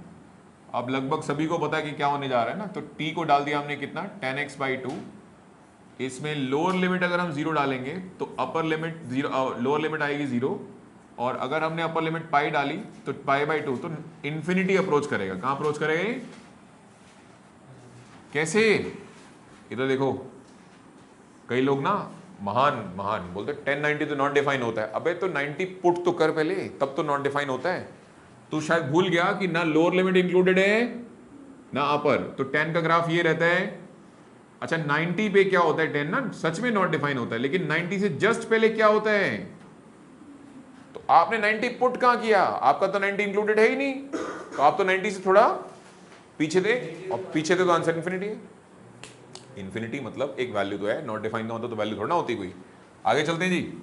अब लगभग सभी को पता है कि क्या होने जा रहा है ना, तो t को डाल दिया हमने कितना, 10x/2। इसमें लोअर लिमिट अगर हम 0 डालेंगे तो अपर लिमिट 0, लोअर लिमिट आएगी 0, और अगर हमने अपर लिमिट पाई डाली तो π/2, तो इन्फिनिटी अप्रोच करेगा। कहाँ अप्रोच करेगा ये, कैसे, इधर देखो। कई लोग ना महान महान बोलते 1090 तो नॉट डिफाइन होता है। अबे तो 90 पुट तो कर पहले, तब तो नॉट डिफाइन होता है। तू शायद भूल गया कि ना लोअर लिमिट इंक्लूडेड है ना अपर, तो 10 का ग्राफ ये रहता है। अच्छा 90 पे क्या होता है, 10 ना सच में नॉट डिफाइन होता है, लेकिन 90 से जस्ट पहले क्या होता है, तो आपने 90 पुट कहां किया, आपका तो 90 इंक्लूडेड है ही नहीं, तो आप तो 90 से थोड़ा पीछे थे, और पीछे थे तो आंसर इन्फिनिटी है। इन्फिनिटी मतलब एक वैल्यू तो है, नॉट डिफाइन का मतलब तो वैल्यू थोड़ा ना होती कोई। आगे चलते हैं जी।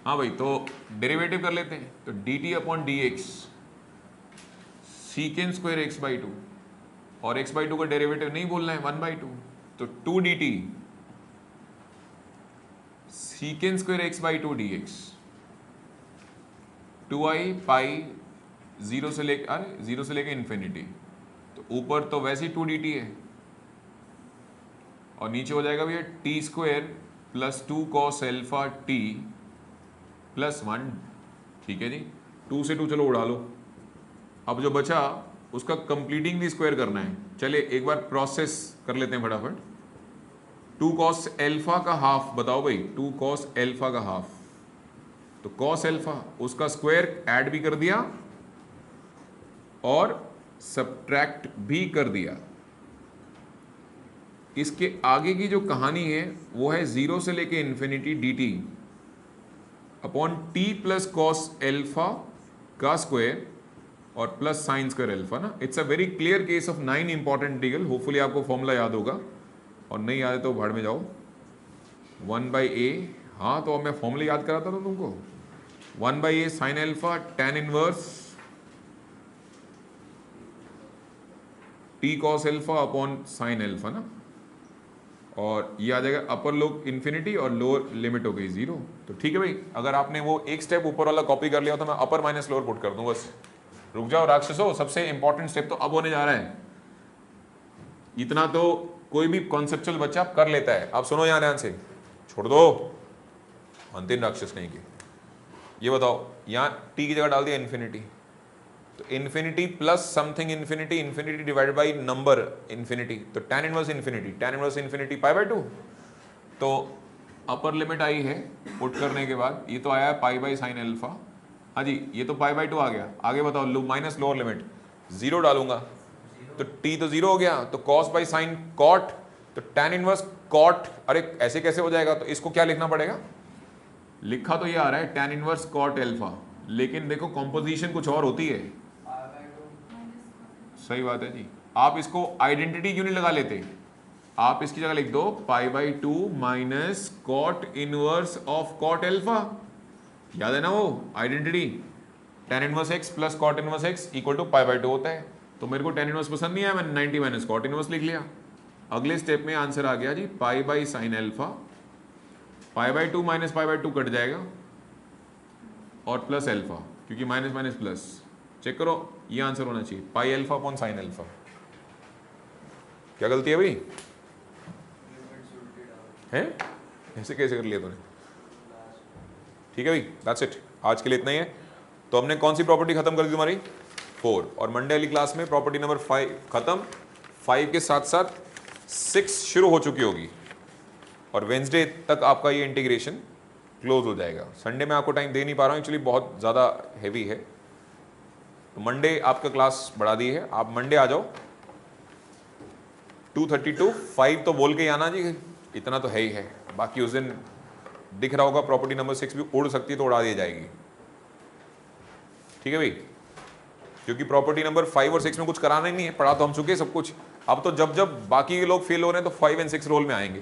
हाँ भाई, तो डेरिवेटिव कर लेते हैं। तो dt/dx sec² x/2, और x/2 का डेरिवेटिव नहीं बोलना है, 1/2, तो 2 dt sec² x/2 dx, 2i पाई 0 से लेके इन्फिनिटी, तो ऊपर तो वैसे ही 2 dt है, और नीचे हो जाएगा भैया t² + 2 cos अल्फा t + 1। ठीक है जी, 2 से 2 चलो उड़ा लो। अब जो बचा उसका कंप्लीटिंग दी स्क्वायर करना है। चलिए एक बार प्रोसेस कर लेते हैं फटाफट। 2 cos अल्फा का हाफ बताओ भाई, 2 cos अल्फा का हाफ, तो cos अल्फा उसका स्क्वायर ऐड भी कर दिया और सब्ट्रैक्ट भी कर दिया। इसके आगे की जो कहानी है वो है 0 से लेके infinity dt upon t + cos alpha का स्क्वायर और प्लस sin² अल्फा ना। It's a very clear case of 9 important integral. Hopefully आपको फॉर्मूला याद होगा, और नहीं याद है तो भाड़ में जाओ। 1/a, हाँ तो अब मैं फॉर्मूला याद कराता था तुमको। 1/a sin alpha tan inverse t cos alpha upon sin alpha ना, और ये आ जाएगा अपर लोग इन्फिनिटी और लोअर लिमिट हो गई 0। तो ठीक है भाई, अगर आपने वो एक स्टेप ऊपर वाला कॉपी कर लिया तो मैं अपर माइनस लोअर पुट कर दूं बस। रुक जाओ राक्षसो, सबसे इंपॉर्टेंट स्टेप तो अब होने जा रहा है। इतना तो कोई भी कॉन्सेप्चुअल बच्चा कर लेता है। आप सुनो यहाँ ध्यान से, छोड़ दो अंतिम राक्षस नहीं के। ये बताओ, यहाँ t की जगह डाल दिया इन्फिनिटी, तो infinity plus something infinity, infinity divided by number infinity, तो tan इनवर्स इन्फिनिटी π/2। तो अपर लिमिट आई है पुट करने के बाद, ये तो आया है π/sin अल्फा। हाँ जी, ये तो π/2 आ गया। आगे बताओ, माइनस लोअर लिमिट 0 डालूंगा तो t तो 0 हो गया, तो cos/sin cot, तो tan इनवर्स cot। अरे ऐसे कैसे हो जाएगा, तो इसको क्या लिखना पड़ेगा, लिखा तो ये आ रहा है tan इनवर्स cot अल्फा, लेकिन देखो कॉम्पोजिशन कुछ और होती है। सही बात है जी, आप इसको आइडेंटिटी क्यों नहीं लगा लेते, आप इसकी जगह लिख दो π/2 minus cot inverse of cot alpha. याद है ना वो identity, tan inverse x plus cot inverse x equal to π/2 होता है। तो मेरे को tan इनवर्स पसंद नहीं आया, मैंने 90 माइनस cot इनवर्स लिख लिया। अगले स्टेप में आंसर आ गया जी π/sin अल्फा, π/2 माइनस π/2 कट जाएगा और प्लस अल्फा, क्योंकि माइनस माइनस प्लस। चेक करो, ये आंसर होना चाहिए π/α अपॉन sin अल्फा। क्या गलती है भाई, है ऐसे कैसे कर लिया तूने। ठीक है भाई, दैट्स इट, आज के लिए इतना ही है। तो हमने कौन सी प्रॉपर्टी खत्म कर दी तुम्हारी, 4, और मंडे वाली क्लास में प्रॉपर्टी नंबर 5 खत्म, 5 के साथ साथ 6 शुरू हो चुकी होगी, और वेंसडे तक आपका ये इंटीग्रेशन क्लोज हो जाएगा। संडे में आपको टाइम दे नहीं पा रहा हूँ एक्चुअली, बहुत ज़्यादा हैवी है, तो मंडे आपका क्लास बढ़ा दी है, आप मंडे आ जाओ। 232 5 तो बोल के ही आना जी, इतना तो है ही है। बाकी उस दिन दिख रहा होगा प्रॉपर्टी नंबर 6 भी उड़ सकती है तो उड़ा दी जाएगी, ठीक है भाई, क्योंकि प्रॉपर्टी नंबर 5 और 6 में कुछ कराना ही नहीं है, पढ़ा तो हम चुके सब कुछ। अब तो जब जब बाकी के लोग फेल हो रहे हैं तो 5 और 6 रोल में आएंगे।